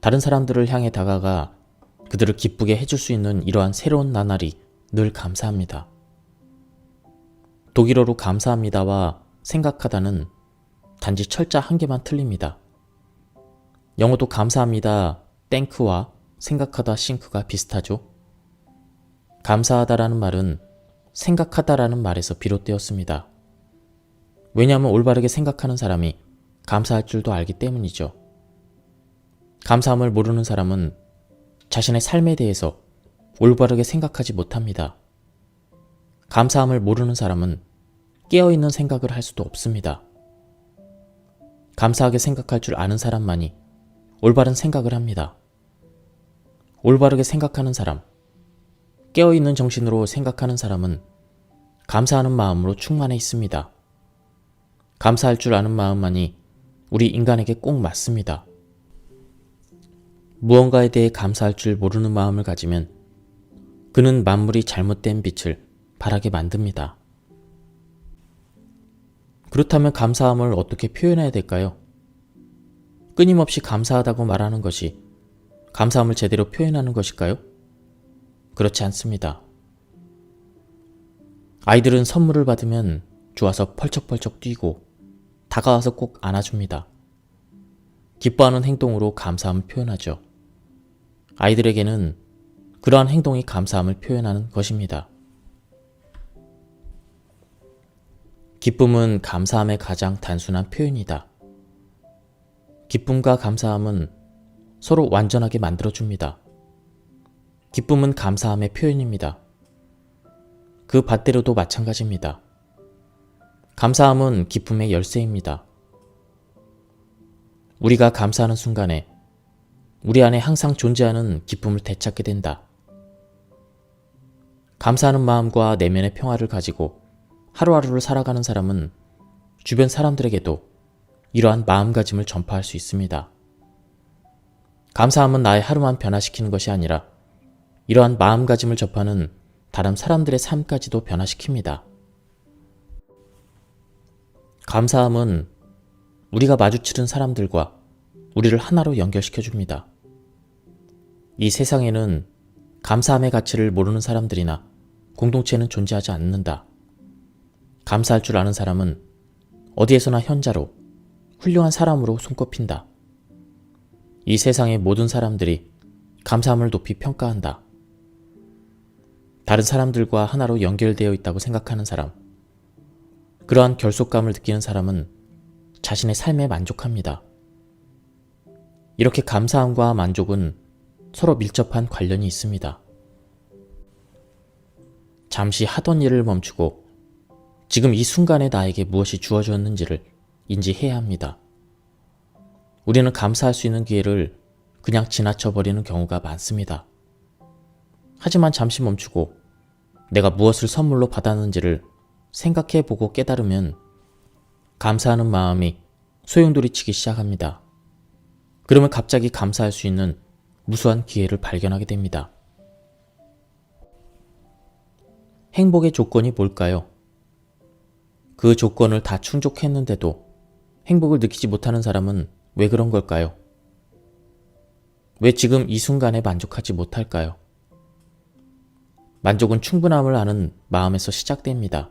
다른 사람들을 향해 다가가 그들을 기쁘게 해줄 수 있는 이러한 새로운 나날이 늘 감사합니다. 독일어로 감사합니다와 생각하다는 단지 철자 한 개만 틀립니다. 영어도 감사합니다, 땡크와 생각하다, 싱크가 비슷하죠. 감사하다라는 말은 생각하다라는 말에서 비롯되었습니다. 왜냐하면 올바르게 생각하는 사람이 감사할 줄도 알기 때문이죠. 감사함을 모르는 사람은 자신의 삶에 대해서 올바르게 생각하지 못합니다. 감사함을 모르는 사람은 깨어있는 생각을 할 수도 없습니다. 감사하게 생각할 줄 아는 사람만이 올바른 생각을 합니다. 올바르게 생각하는 사람, 깨어있는 정신으로 생각하는 사람은 감사하는 마음으로 충만해 있습니다. 감사할 줄 아는 마음만이 우리 인간에게 꼭 맞습니다. 무언가에 대해 감사할 줄 모르는 마음을 가지면 그는 만물이 잘못된 빛을 바라게 만듭니다. 그렇다면 감사함을 어떻게 표현해야 될까요? 끊임없이 감사하다고 말하는 것이 감사함을 제대로 표현하는 것일까요? 그렇지 않습니다. 아이들은 선물을 받으면 좋아서 펄쩍펄쩍 뛰고 다가와서 꼭 안아줍니다. 기뻐하는 행동으로 감사함을 표현하죠. 아이들에게는 그러한 행동이 감사함을 표현하는 것입니다. 기쁨은 감사함의 가장 단순한 표현이다. 기쁨과 감사함은 서로 완전하게 만들어줍니다. 기쁨은 감사함의 표현입니다. 그 반대로도 마찬가지입니다. 감사함은 기쁨의 열쇠입니다. 우리가 감사하는 순간에 우리 안에 항상 존재하는 기쁨을 되찾게 된다. 감사하는 마음과 내면의 평화를 가지고 하루하루를 살아가는 사람은 주변 사람들에게도 이러한 마음가짐을 전파할 수 있습니다. 감사함은 나의 하루만 변화시키는 것이 아니라 이러한 마음가짐을 접하는 다른 사람들의 삶까지도 변화시킵니다. 감사함은 우리가 마주치는 사람들과 우리를 하나로 연결시켜줍니다. 이 세상에는 감사함의 가치를 모르는 사람들이나 공동체는 존재하지 않는다. 감사할 줄 아는 사람은 어디에서나 현자로 훌륭한 사람으로 손꼽힌다. 이 세상의 모든 사람들이 감사함을 높이 평가한다. 다른 사람들과 하나로 연결되어 있다고 생각하는 사람, 그러한 결속감을 느끼는 사람은 자신의 삶에 만족합니다. 이렇게 감사함과 만족은 서로 밀접한 관련이 있습니다. 잠시 하던 일을 멈추고 지금 이 순간에 나에게 무엇이 주어졌는지를 인지해야 합니다. 우리는 감사할 수 있는 기회를 그냥 지나쳐버리는 경우가 많습니다. 하지만 잠시 멈추고 내가 무엇을 선물로 받았는지를 생각해보고 깨달으면 감사하는 마음이 소용돌이치기 시작합니다. 그러면 갑자기 감사할 수 있는 무수한 기회를 발견하게 됩니다. 행복의 조건이 뭘까요? 그 조건을 다 충족했는데도 행복을 느끼지 못하는 사람은 왜 그런 걸까요? 왜 지금 이 순간에 만족하지 못할까요? 만족은 충분함을 아는 마음에서 시작됩니다.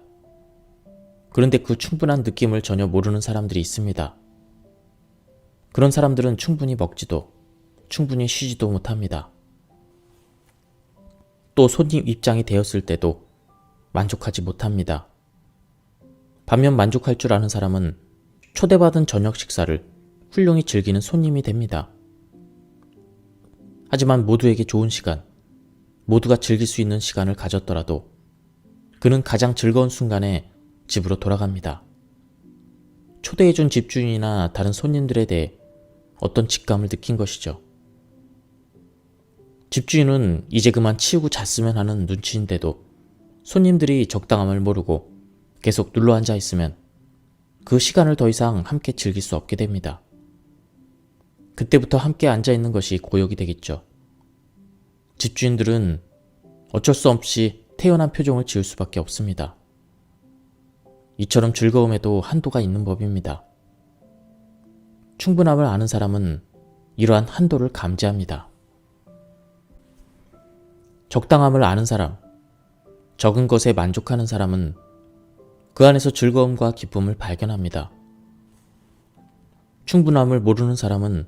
그런데 그 충분한 느낌을 전혀 모르는 사람들이 있습니다. 그런 사람들은 충분히 먹지도 충분히 쉬지도 못합니다. 또 손님 입장이 되었을 때도 만족하지 못합니다. 반면 만족할 줄 아는 사람은 초대받은 저녁 식사를 훌륭히 즐기는 손님이 됩니다. 하지만 모두에게 좋은 시간, 모두가 즐길 수 있는 시간을 가졌더라도 그는 가장 즐거운 순간에 집으로 돌아갑니다. 초대해준 집주인이나 다른 손님들에 대해 어떤 직감을 느낀 것이죠. 집주인은 이제 그만 치우고 잤으면 하는 눈치인데도 손님들이 적당함을 모르고 계속 눌러앉아 있으면 그 시간을 더 이상 함께 즐길 수 없게 됩니다. 그때부터 함께 앉아있는 것이 고역이 되겠죠. 집주인들은 어쩔 수 없이 태연한 표정을 지을 수밖에 없습니다. 이처럼 즐거움에도 한도가 있는 법입니다. 충분함을 아는 사람은 이러한 한도를 감지합니다. 적당함을 아는 사람, 적은 것에 만족하는 사람은 그 안에서 즐거움과 기쁨을 발견합니다. 충분함을 모르는 사람은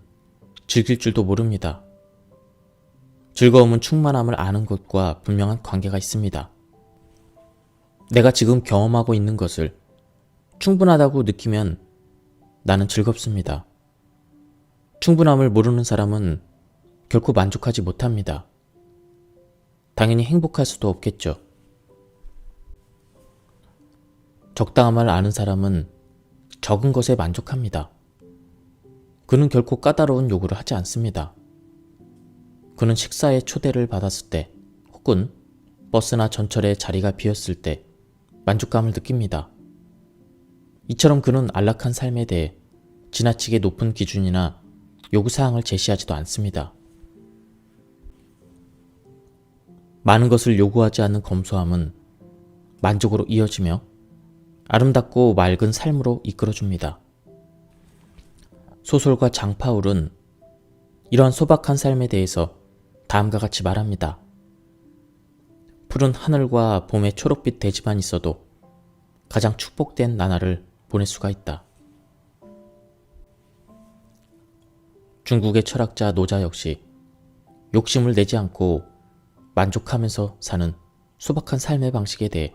즐길 줄도 모릅니다. 즐거움은 충만함을 아는 것과 분명한 관계가 있습니다. 내가 지금 경험하고 있는 것을 충분하다고 느끼면 나는 즐겁습니다. 충분함을 모르는 사람은 결코 만족하지 못합니다. 당연히 행복할 수도 없겠죠. 적당함을 아는 사람은 적은 것에 만족합니다. 그는 결코 까다로운 요구를 하지 않습니다. 그는 식사에 초대를 받았을 때 혹은 버스나 전철에 자리가 비었을 때 만족감을 느낍니다. 이처럼 그는 안락한 삶에 대해 지나치게 높은 기준이나 요구사항을 제시하지도 않습니다. 많은 것을 요구하지 않는 검소함은 만족으로 이어지며 아름답고 맑은 삶으로 이끌어줍니다. 소설가 장파울은 이러한 소박한 삶에 대해서 다음과 같이 말합니다. 푸른 하늘과 봄의 초록빛 대지만 있어도 가장 축복된 나날을 보낼 수가 있다. 중국의 철학자 노자 역시 욕심을 내지 않고 만족하면서 사는 소박한 삶의 방식에 대해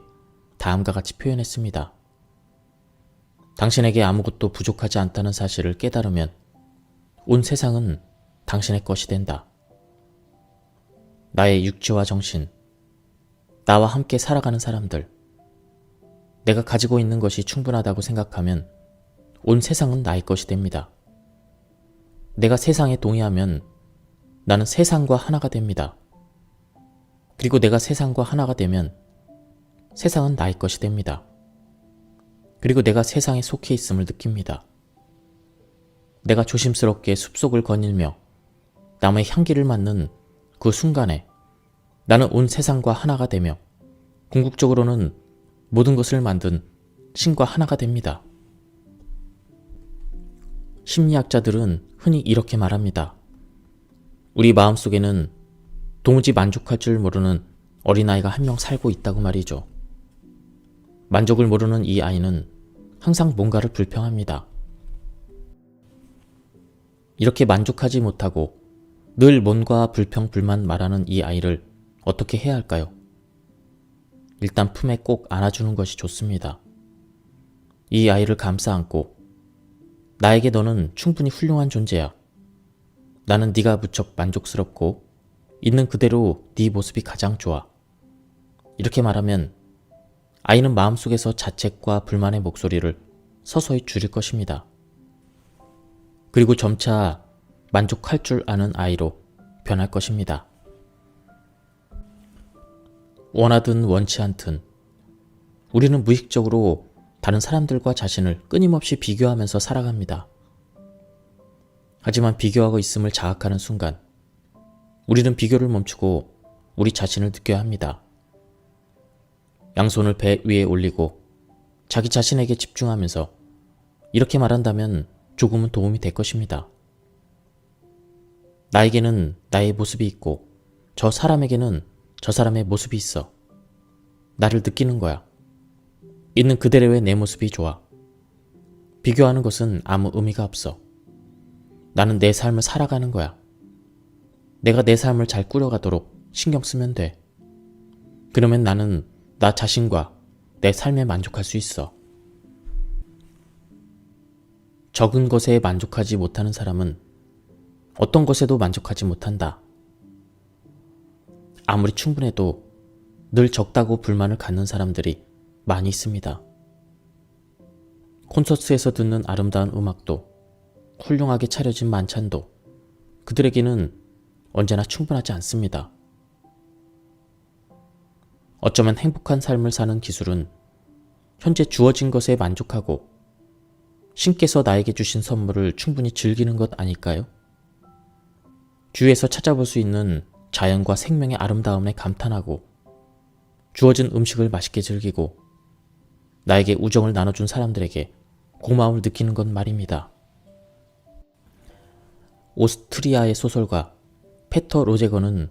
다음과 같이 표현했습니다. 당신에게 아무것도 부족하지 않다는 사실을 깨달으면 온 세상은 당신의 것이 된다. 나의 육체와 정신, 나와 함께 살아가는 사람들, 내가 가지고 있는 것이 충분하다고 생각하면 온 세상은 나의 것이 됩니다. 내가 세상에 동의하면 나는 세상과 하나가 됩니다. 그리고 내가 세상과 하나가 되면 세상은 나의 것이 됩니다. 그리고 내가 세상에 속해 있음을 느낍니다. 내가 조심스럽게 숲속을 거닐며 남의 향기를 맡는 그 순간에 나는 온 세상과 하나가 되며 궁극적으로는 모든 것을 만든 신과 하나가 됩니다. 심리학자들은 흔히 이렇게 말합니다. 우리 마음속에는 도무지 만족할 줄 모르는 어린아이가 한 명 살고 있다고 말이죠. 만족을 모르는 이 아이는 항상 뭔가를 불평합니다. 이렇게 만족하지 못하고 늘 뭔가 불평, 불만 말하는 이 아이를 어떻게 해야 할까요? 일단 품에 꼭 안아주는 것이 좋습니다. 이 아이를 감싸 안고 나에게 너는 충분히 훌륭한 존재야. 나는 네가 무척 만족스럽고 있는 그대로 네 모습이 가장 좋아. 이렇게 말하면 아이는 마음속에서 자책과 불만의 목소리를 서서히 줄일 것입니다. 그리고 점차 만족할 줄 아는 아이로 변할 것입니다. 원하든 원치 않든 우리는 무의식적으로 다른 사람들과 자신을 끊임없이 비교하면서 살아갑니다. 하지만 비교하고 있음을 자각하는 순간 우리는 비교를 멈추고 우리 자신을 느껴야 합니다. 양손을 배 위에 올리고 자기 자신에게 집중하면서 이렇게 말한다면 조금은 도움이 될 것입니다. 나에게는 나의 모습이 있고 저 사람에게는 저 사람의 모습이 있어. 나를 느끼는 거야. 있는 그대로의 내 모습이 좋아. 비교하는 것은 아무 의미가 없어. 나는 내 삶을 살아가는 거야. 내가 내 삶을 잘 꾸려가도록 신경 쓰면 돼. 그러면 나는 나 자신과 내 삶에 만족할 수 있어. 적은 것에 만족하지 못하는 사람은 어떤 것에도 만족하지 못한다. 아무리 충분해도 늘 적다고 불만을 갖는 사람들이 많이 있습니다. 콘서트에서 듣는 아름다운 음악도 훌륭하게 차려진 만찬도 그들에게는 언제나 충분하지 않습니다. 어쩌면 행복한 삶을 사는 기술은 현재 주어진 것에 만족하고 신께서 나에게 주신 선물을 충분히 즐기는 것 아닐까요? 주위에서 찾아볼 수 있는 자연과 생명의 아름다움에 감탄하고 주어진 음식을 맛있게 즐기고 나에게 우정을 나눠준 사람들에게 고마움을 느끼는 것 말입니다. 오스트리아의 소설가 페터 로제거는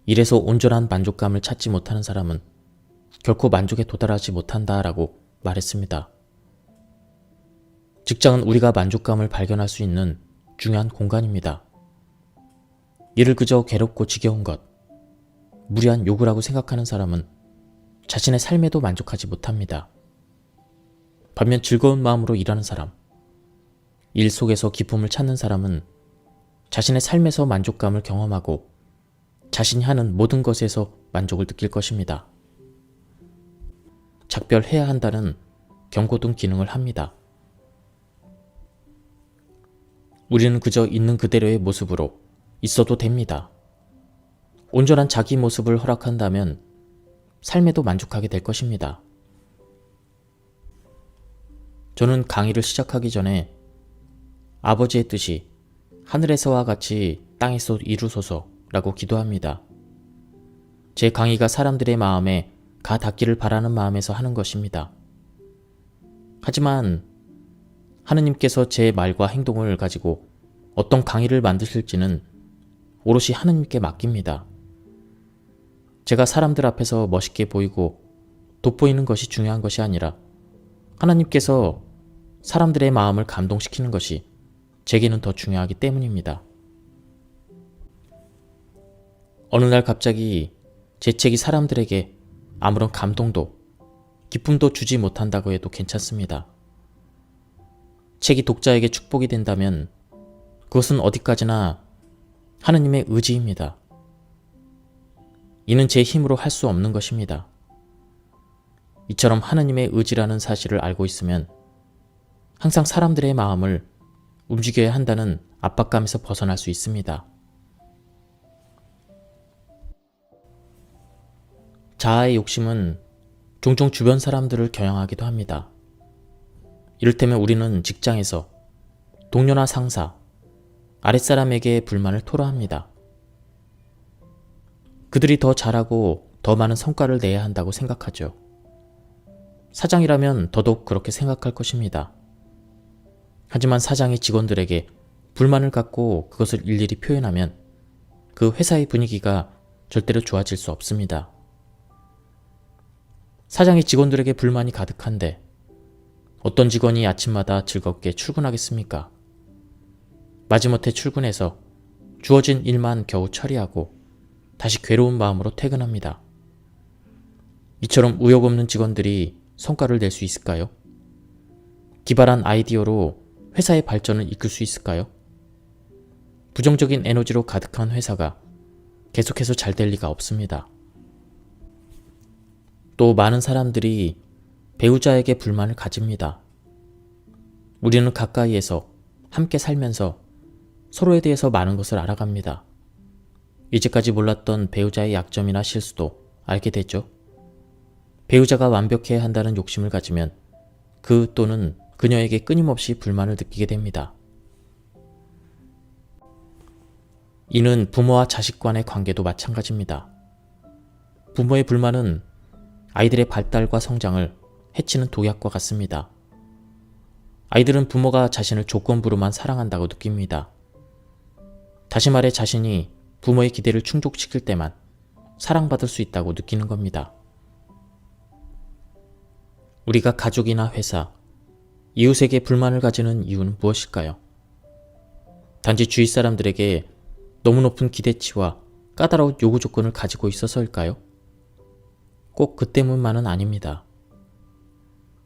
이래서 온전한 만족감을 찾지 못하는 사람은 결코 만족에 도달하지 못한다라고 말했습니다. 직장은 우리가 만족감을 발견할 수 있는 중요한 공간입니다. 이를 그저 괴롭고 지겨운 것, 무리한 요구라고 생각하는 사람은 자신의 삶에도 만족하지 못합니다. 반면 즐거운 마음으로 일하는 사람, 일 속에서 기쁨을 찾는 사람은 자신의 삶에서 만족감을 경험하고 자신이 하는 모든 것에서 만족을 느낄 것입니다. 작별해야 한다는 경고등 기능을 합니다. 우리는 그저 있는 그대로의 모습으로 있어도 됩니다. 온전한 자기 모습을 허락한다면 삶에도 만족하게 될 것입니다. 저는 강의를 시작하기 전에 아버지의 뜻이 하늘에서와 같이 땅에서 이루소서라고 기도합니다. 제 강의가 사람들의 마음에 가 닿기를 바라는 마음에서 하는 것입니다. 하지만 하느님께서 제 말과 행동을 가지고 어떤 강의를 만드실지는 오롯이 하느님께 맡깁니다. 제가 사람들 앞에서 멋있게 보이고 돋보이는 것이 중요한 것이 아니라 하나님께서 사람들의 마음을 감동시키는 것이 제게는 더 중요하기 때문입니다. 어느 날 갑자기 제 책이 사람들에게 아무런 감동도 기쁨도 주지 못한다고 해도 괜찮습니다. 책이 독자에게 축복이 된다면 그것은 어디까지나 하느님의 의지입니다. 이는 제 힘으로 할 수 없는 것입니다. 이처럼 하느님의 의지라는 사실을 알고 있으면 항상 사람들의 마음을 움직여야 한다는 압박감에서 벗어날 수 있습니다. 자아의 욕심은 종종 주변 사람들을 겨냥하기도 합니다. 이를테면 우리는 직장에서 동료나 상사, 아랫사람에게 불만을 토로합니다. 그들이 더 잘하고 더 많은 성과를 내야 한다고 생각하죠. 사장이라면 더더욱 그렇게 생각할 것입니다. 하지만 사장이 직원들에게 불만을 갖고 그것을 일일이 표현하면 그 회사의 분위기가 절대로 좋아질 수 없습니다. 사장이 직원들에게 불만이 가득한데 어떤 직원이 아침마다 즐겁게 출근하겠습니까? 마지못해 출근해서 주어진 일만 겨우 처리하고 다시 괴로운 마음으로 퇴근합니다. 이처럼 의욕 없는 직원들이 성과를 낼 수 있을까요? 기발한 아이디어로 회사의 발전을 이끌 수 있을까요? 부정적인 에너지로 가득한 회사가 계속해서 잘 될 리가 없습니다. 또 많은 사람들이 배우자에게 불만을 가집니다. 우리는 가까이에서 함께 살면서 서로에 대해서 많은 것을 알아갑니다. 이제까지 몰랐던 배우자의 약점이나 실수도 알게 되죠. 배우자가 완벽해야 한다는 욕심을 가지면 그 또는 그녀에게 끊임없이 불만을 느끼게 됩니다. 이는 부모와 자식 간의 관계도 마찬가지입니다. 부모의 불만은 아이들의 발달과 성장을 해치는 독약과 같습니다. 아이들은 부모가 자신을 조건부로만 사랑한다고 느낍니다. 다시 말해 자신이 부모의 기대를 충족시킬 때만 사랑받을 수 있다고 느끼는 겁니다. 우리가 가족이나 회사, 이웃에게 불만을 가지는 이유는 무엇일까요? 단지 주위 사람들에게 너무 높은 기대치와 까다로운 요구 조건을 가지고 있어서일까요? 꼭 그 때문만은 아닙니다.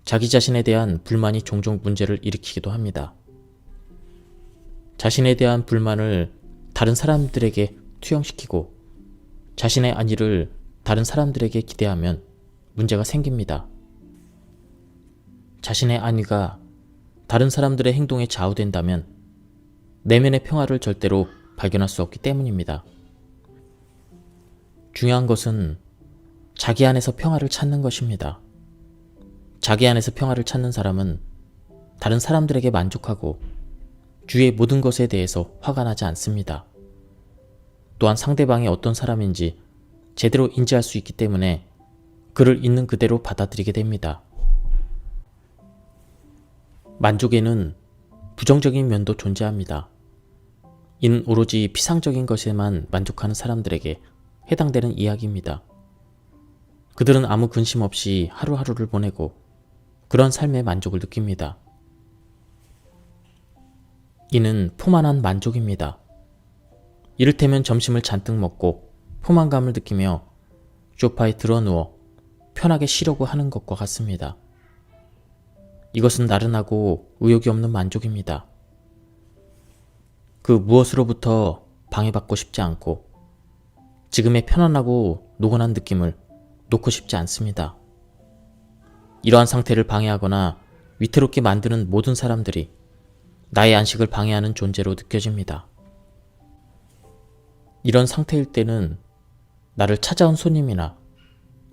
자기 자신에 대한 불만이 종종 문제를 일으키기도 합니다. 자신에 대한 불만을 다른 사람들에게 투영시키고 자신의 안위를 다른 사람들에게 기대하면 문제가 생깁니다. 자신의 안위가 다른 사람들의 행동에 좌우된다면 내면의 평화를 절대로 발견할 수 없기 때문입니다. 중요한 것은 자기 안에서 평화를 찾는 것입니다. 자기 안에서 평화를 찾는 사람은 다른 사람들에게 만족하고 주위의 모든 것에 대해서 화가 나지 않습니다. 또한 상대방이 어떤 사람인지 제대로 인지할 수 있기 때문에 그를 있는 그대로 받아들이게 됩니다. 만족에는 부정적인 면도 존재합니다. 이는 오로지 피상적인 것에만 만족하는 사람들에게 해당되는 이야기입니다. 그들은 아무 근심 없이 하루하루를 보내고 그런 삶의 만족을 느낍니다. 이는 포만한 만족입니다. 이를테면 점심을 잔뜩 먹고 포만감을 느끼며 소파에 드러누워 편하게 쉬려고 하는 것과 같습니다. 이것은 나른하고 의욕이 없는 만족입니다. 그 무엇으로부터 방해받고 싶지 않고 지금의 편안하고 노곤한 느낌을 놓고 싶지 않습니다. 이러한 상태를 방해하거나 위태롭게 만드는 모든 사람들이 나의 안식을 방해하는 존재로 느껴집니다. 이런 상태일 때는 나를 찾아온 손님이나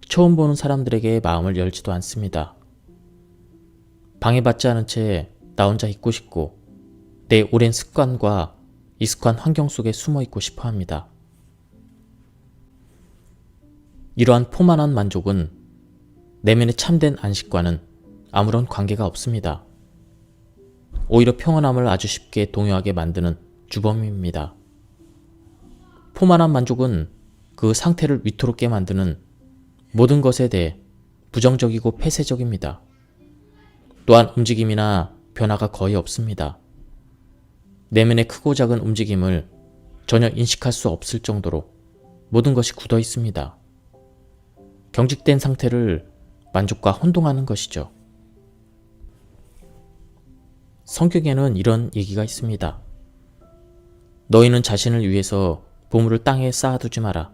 처음 보는 사람들에게 마음을 열지도 않습니다. 방해받지 않은 채 나 혼자 있고 싶고 내 오랜 습관과 익숙한 환경 속에 숨어 있고 싶어 합니다. 이러한 포만한 만족은 내면의 참된 안식과는 아무런 관계가 없습니다. 오히려 평온함을 아주 쉽게 동요하게 만드는 주범입니다. 포만한 만족은 그 상태를 위태롭게 만드는 모든 것에 대해 부정적이고 폐쇄적입니다. 또한 움직임이나 변화가 거의 없습니다. 내면의 크고 작은 움직임을 전혀 인식할 수 없을 정도로 모든 것이 굳어 있습니다. 경직된 상태를 만족과 혼동하는 것이죠. 성경에는 이런 얘기가 있습니다. 너희는 자신을 위해서 보물을 땅에 쌓아두지 마라.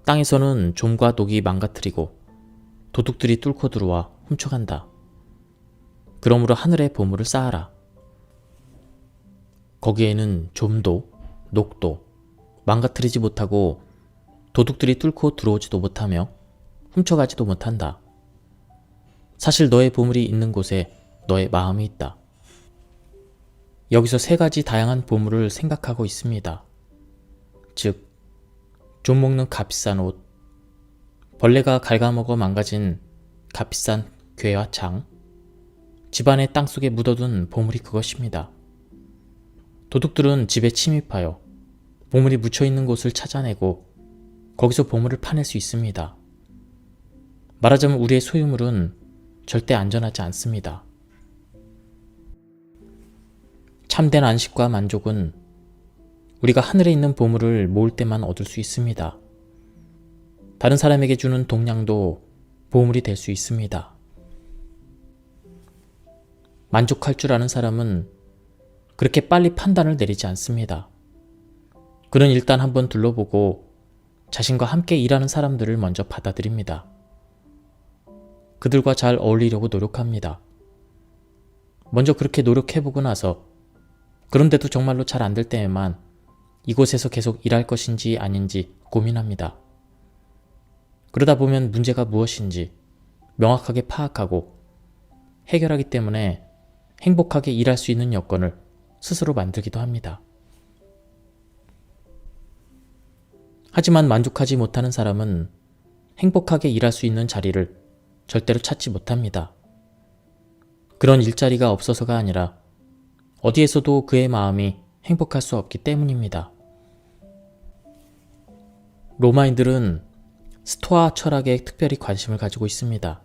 땅에서는 좀과 독이 망가뜨리고 도둑들이 뚫고 들어와 훔쳐간다. 그러므로 하늘에 보물을 쌓아라. 거기에는 좀도 녹도 망가뜨리지 못하고 도둑들이 뚫고 들어오지도 못하며 훔쳐가지도 못한다. 사실 너의 보물이 있는 곳에 너의 마음이 있다. 여기서 세 가지 다양한 보물을 생각하고 있습니다. 즉, 좀 먹는 값비싼 옷, 벌레가 갉아먹어 망가진 값비싼 괴와 장, 집안의 땅속에 묻어둔 보물이 그것입니다. 도둑들은 집에 침입하여 보물이 묻혀있는 곳을 찾아내고 거기서 보물을 파낼 수 있습니다. 말하자면 우리의 소유물은 절대 안전하지 않습니다. 참된 안식과 만족은 우리가 하늘에 있는 보물을 모을 때만 얻을 수 있습니다. 다른 사람에게 주는 동량도 보물이 될 수 있습니다. 만족할 줄 아는 사람은 그렇게 빨리 판단을 내리지 않습니다. 그는 일단 한번 둘러보고 자신과 함께 일하는 사람들을 먼저 받아들입니다. 그들과 잘 어울리려고 노력합니다. 먼저 그렇게 노력해보고 나서 그런데도 정말로 잘 안 될 때에만 이곳에서 계속 일할 것인지 아닌지 고민합니다. 그러다 보면 문제가 무엇인지 명확하게 파악하고 해결하기 때문에 행복하게 일할 수 있는 여건을 스스로 만들기도 합니다. 하지만 만족하지 못하는 사람은 행복하게 일할 수 있는 자리를 절대로 찾지 못합니다. 그런 일자리가 없어서가 아니라 어디에서도 그의 마음이 행복할 수 없기 때문입니다. 로마인들은 스토아 철학에 특별히 관심을 가지고 있습니다.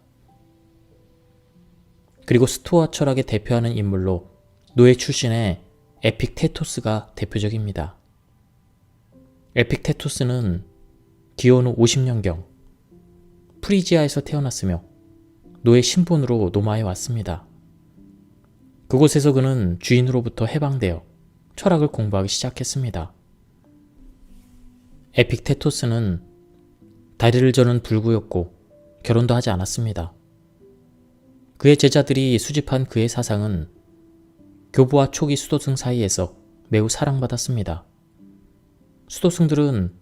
그리고 스토아 철학의 대표하는 인물로 노예 출신의 에픽테토스가 대표적입니다. 에픽테토스는 기원 후 50년경 프리지아에서 태어났으며 노예 신분으로 로마에 왔습니다. 그곳에서 그는 주인으로부터 해방되어 철학을 공부하기 시작했습니다. 에픽테토스는 다리를 저는 불구였고 결혼도 하지 않았습니다. 그의 제자들이 수집한 그의 사상은 교부와 초기 수도승 사이에서 매우 사랑받았습니다. 수도승들은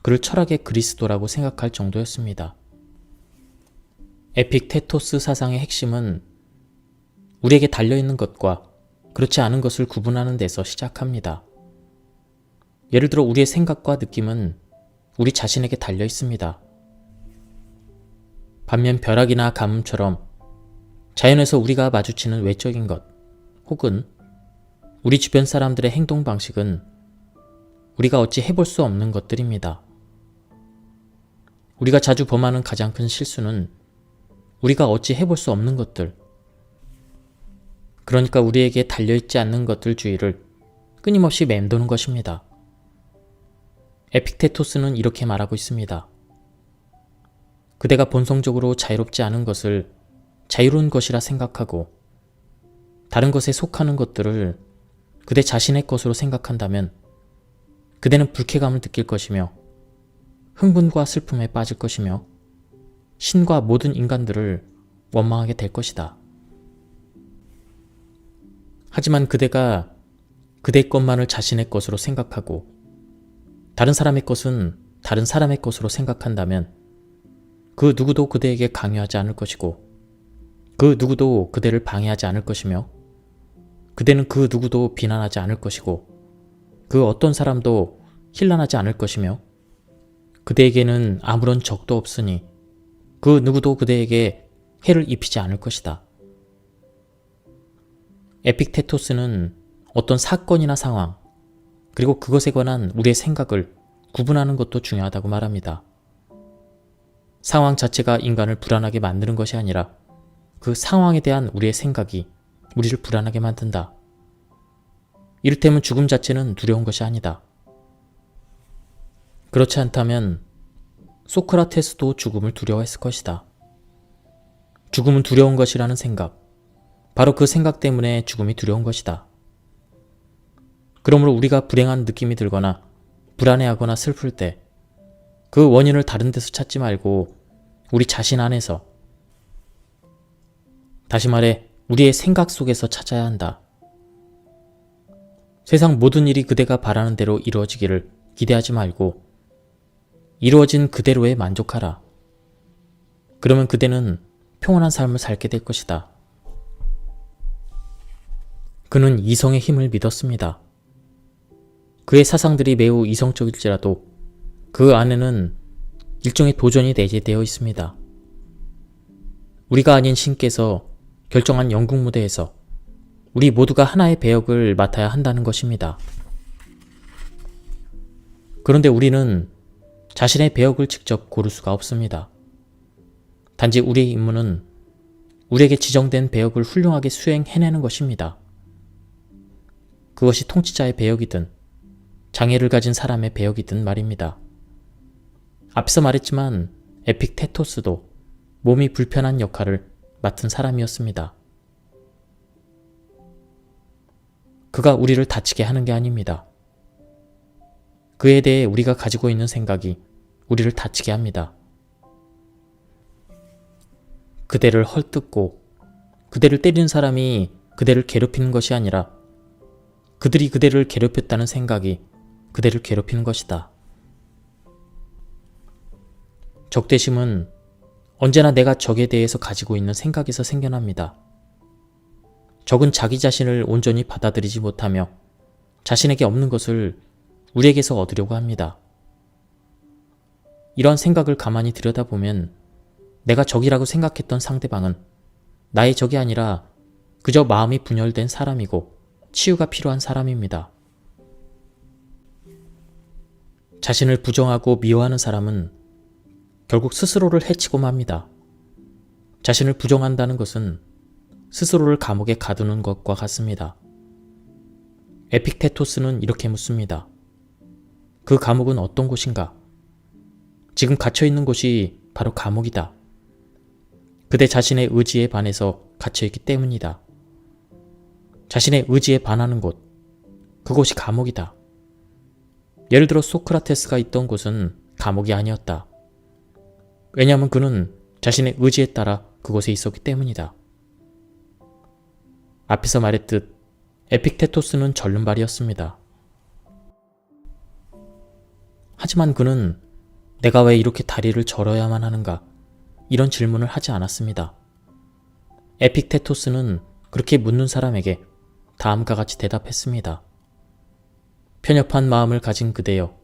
그를 철학의 그리스도라고 생각할 정도였습니다. 에픽테토스 사상의 핵심은 우리에게 달려있는 것과 그렇지 않은 것을 구분하는 데서 시작합니다. 예를 들어 우리의 생각과 느낌은 우리 자신에게 달려 있습니다. 반면 벼락이나 가뭄처럼 자연에서 우리가 마주치는 외적인 것 혹은 우리 주변 사람들의 행동 방식은 우리가 어찌 해볼 수 없는 것들입니다. 우리가 자주 범하는 가장 큰 실수는 우리가 어찌 해볼 수 없는 것들, 그러니까 우리에게 달려있지 않는 것들 주위를 끊임없이 맴도는 것입니다. 에픽테토스는 이렇게 말하고 있습니다. 그대가 본성적으로 자유롭지 않은 것을 자유로운 것이라 생각하고 다른 것에 속하는 것들을 그대 자신의 것으로 생각한다면 그대는 불쾌감을 느낄 것이며 흥분과 슬픔에 빠질 것이며 신과 모든 인간들을 원망하게 될 것이다. 하지만 그대가 그대의 것만을 자신의 것으로 생각하고 다른 사람의 것은 다른 사람의 것으로 생각한다면 그 누구도 그대에게 강요하지 않을 것이고 그 누구도 그대를 방해하지 않을 것이며 그대는 그 누구도 비난하지 않을 것이고 그 어떤 사람도 힐난하지 않을 것이며 그대에게는 아무런 적도 없으니 그 누구도 그대에게 해를 입히지 않을 것이다. 에픽테토스는 어떤 사건이나 상황 그리고 그것에 관한 우리의 생각을 구분하는 것도 중요하다고 말합니다. 상황 자체가 인간을 불안하게 만드는 것이 아니라 그 상황에 대한 우리의 생각이 우리를 불안하게 만든다. 이를테면 죽음 자체는 두려운 것이 아니다. 그렇지 않다면 소크라테스도 죽음을 두려워했을 것이다. 죽음은 두려운 것이라는 생각, 바로 그 생각 때문에 죽음이 두려운 것이다. 그러므로 우리가 불행한 느낌이 들거나 불안해하거나 슬플 때 그 원인을 다른 데서 찾지 말고 우리 자신 안에서, 다시 말해 우리의 생각 속에서 찾아야 한다. 세상 모든 일이 그대가 바라는 대로 이루어지기를 기대하지 말고 이루어진 그대로에 만족하라. 그러면 그대는 평온한 삶을 살게 될 것이다. 그는 이성의 힘을 믿었습니다. 그의 사상들이 매우 이성적일지라도 그 안에는 일종의 도전이 내재되어 있습니다. 우리가 아닌 신께서 결정한 영국 무대에서 우리 모두가 하나의 배역을 맡아야 한다는 것입니다. 그런데 우리는 자신의 배역을 직접 고를 수가 없습니다. 단지 우리의 임무는 우리에게 지정된 배역을 훌륭하게 수행해내는 것입니다. 그것이 통치자의 배역이든 장애를 가진 사람의 배역이든 말입니다. 앞서 말했지만 에픽테토스도 몸이 불편한 역할을 맡은 사람이었습니다. 그가 우리를 다치게 하는 게 아닙니다. 그에 대해 우리가 가지고 있는 생각이 우리를 다치게 합니다. 그대를 헐뜯고 그대를 때리는 사람이 그대를 괴롭히는 것이 아니라 그들이 그대를 괴롭혔다는 생각이 그대를 괴롭히는 것이다. 적대심은 언제나 내가 적에 대해서 가지고 있는 생각에서 생겨납니다. 적은 자기 자신을 온전히 받아들이지 못하며 자신에게 없는 것을 우리에게서 얻으려고 합니다. 이런 생각을 가만히 들여다보면 내가 적이라고 생각했던 상대방은 나의 적이 아니라 그저 마음이 분열된 사람이고 치유가 필요한 사람입니다. 자신을 부정하고 미워하는 사람은 결국 스스로를 해치고 맙니다. 자신을 부정한다는 것은 스스로를 감옥에 가두는 것과 같습니다. 에픽테토스는 이렇게 묻습니다. 그 감옥은 어떤 곳인가? 지금 갇혀있는 곳이 바로 감옥이다. 그대 자신의 의지에 반해서 갇혀있기 때문이다. 자신의 의지에 반하는 곳, 그곳이 감옥이다. 예를 들어 소크라테스가 있던 곳은 감옥이 아니었다. 왜냐하면 그는 자신의 의지에 따라 그곳에 있었기 때문이다. 앞에서 말했듯 에픽테토스는 절름발이었습니다. 하지만 그는 내가 왜 이렇게 다리를 절어야만 하는가? 이런 질문을 하지 않았습니다. 에픽테토스는 그렇게 묻는 사람에게 다음과 같이 대답했습니다. 편협한 마음을 가진 그대여,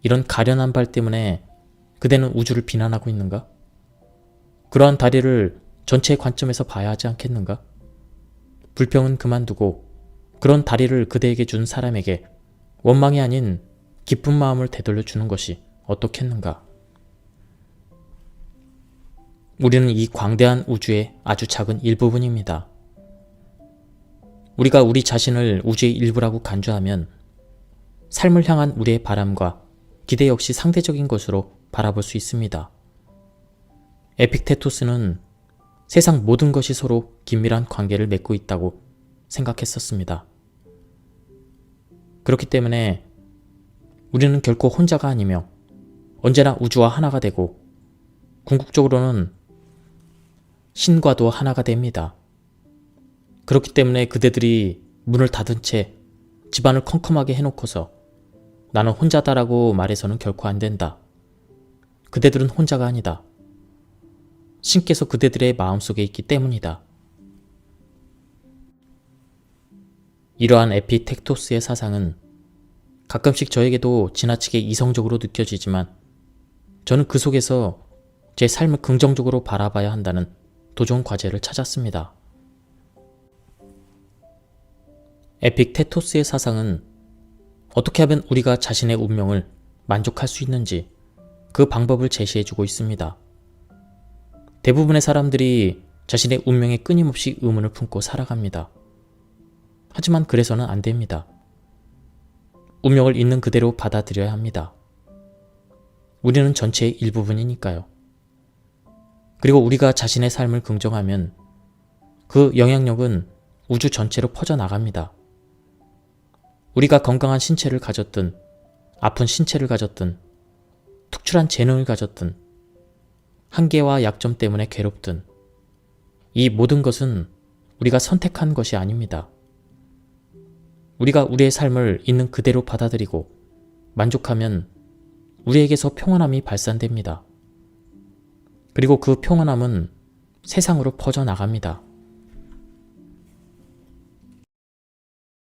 이런 가련한 발 때문에 그대는 우주를 비난하고 있는가? 그러한 다리를 전체의 관점에서 봐야 하지 않겠는가? 불평은 그만두고 그런 다리를 그대에게 준 사람에게 원망이 아닌 기쁜 마음을 되돌려 주는 것이 어떻겠는가? 우리는 이 광대한 우주의 아주 작은 일부분입니다. 우리가 우리 자신을 우주의 일부라고 간주하면 삶을 향한 우리의 바람과 기대 역시 상대적인 것으로 바라볼 수 있습니다. 에픽테토스는 세상 모든 것이 서로 긴밀한 관계를 맺고 있다고 생각했었습니다. 그렇기 때문에 우리는 결코 혼자가 아니며 언제나 우주와 하나가 되고 궁극적으로는 신과도 하나가 됩니다. 그렇기 때문에 그대들이 문을 닫은 채 집안을 컴컴하게 해놓고서 나는 혼자다라고 말해서는 결코 안 된다. 그대들은 혼자가 아니다. 신께서 그대들의 마음속에 있기 때문이다. 이러한 에피텍토스의 사상은 가끔씩 저에게도 지나치게 이성적으로 느껴지지만 저는 그 속에서 제 삶을 긍정적으로 바라봐야 한다는 도전 과제를 찾았습니다. 에픽테토스의 사상은 어떻게 하면 우리가 자신의 운명을 만족할 수 있는지 그 방법을 제시해주고 있습니다. 대부분의 사람들이 자신의 운명에 끊임없이 의문을 품고 살아갑니다. 하지만 그래서는 안 됩니다. 운명을 있는 그대로 받아들여야 합니다. 우리는 전체의 일부분이니까요. 그리고 우리가 자신의 삶을 긍정하면 그 영향력은 우주 전체로 퍼져나갑니다. 우리가 건강한 신체를 가졌든 아픈 신체를 가졌든 특출한 재능을 가졌든 한계와 약점 때문에 괴롭든 이 모든 것은 우리가 선택한 것이 아닙니다. 우리가 우리의 삶을 있는 그대로 받아들이고 만족하면 우리에게서 평안함이 발산됩니다. 그리고 그 평안함은 세상으로 퍼져나갑니다.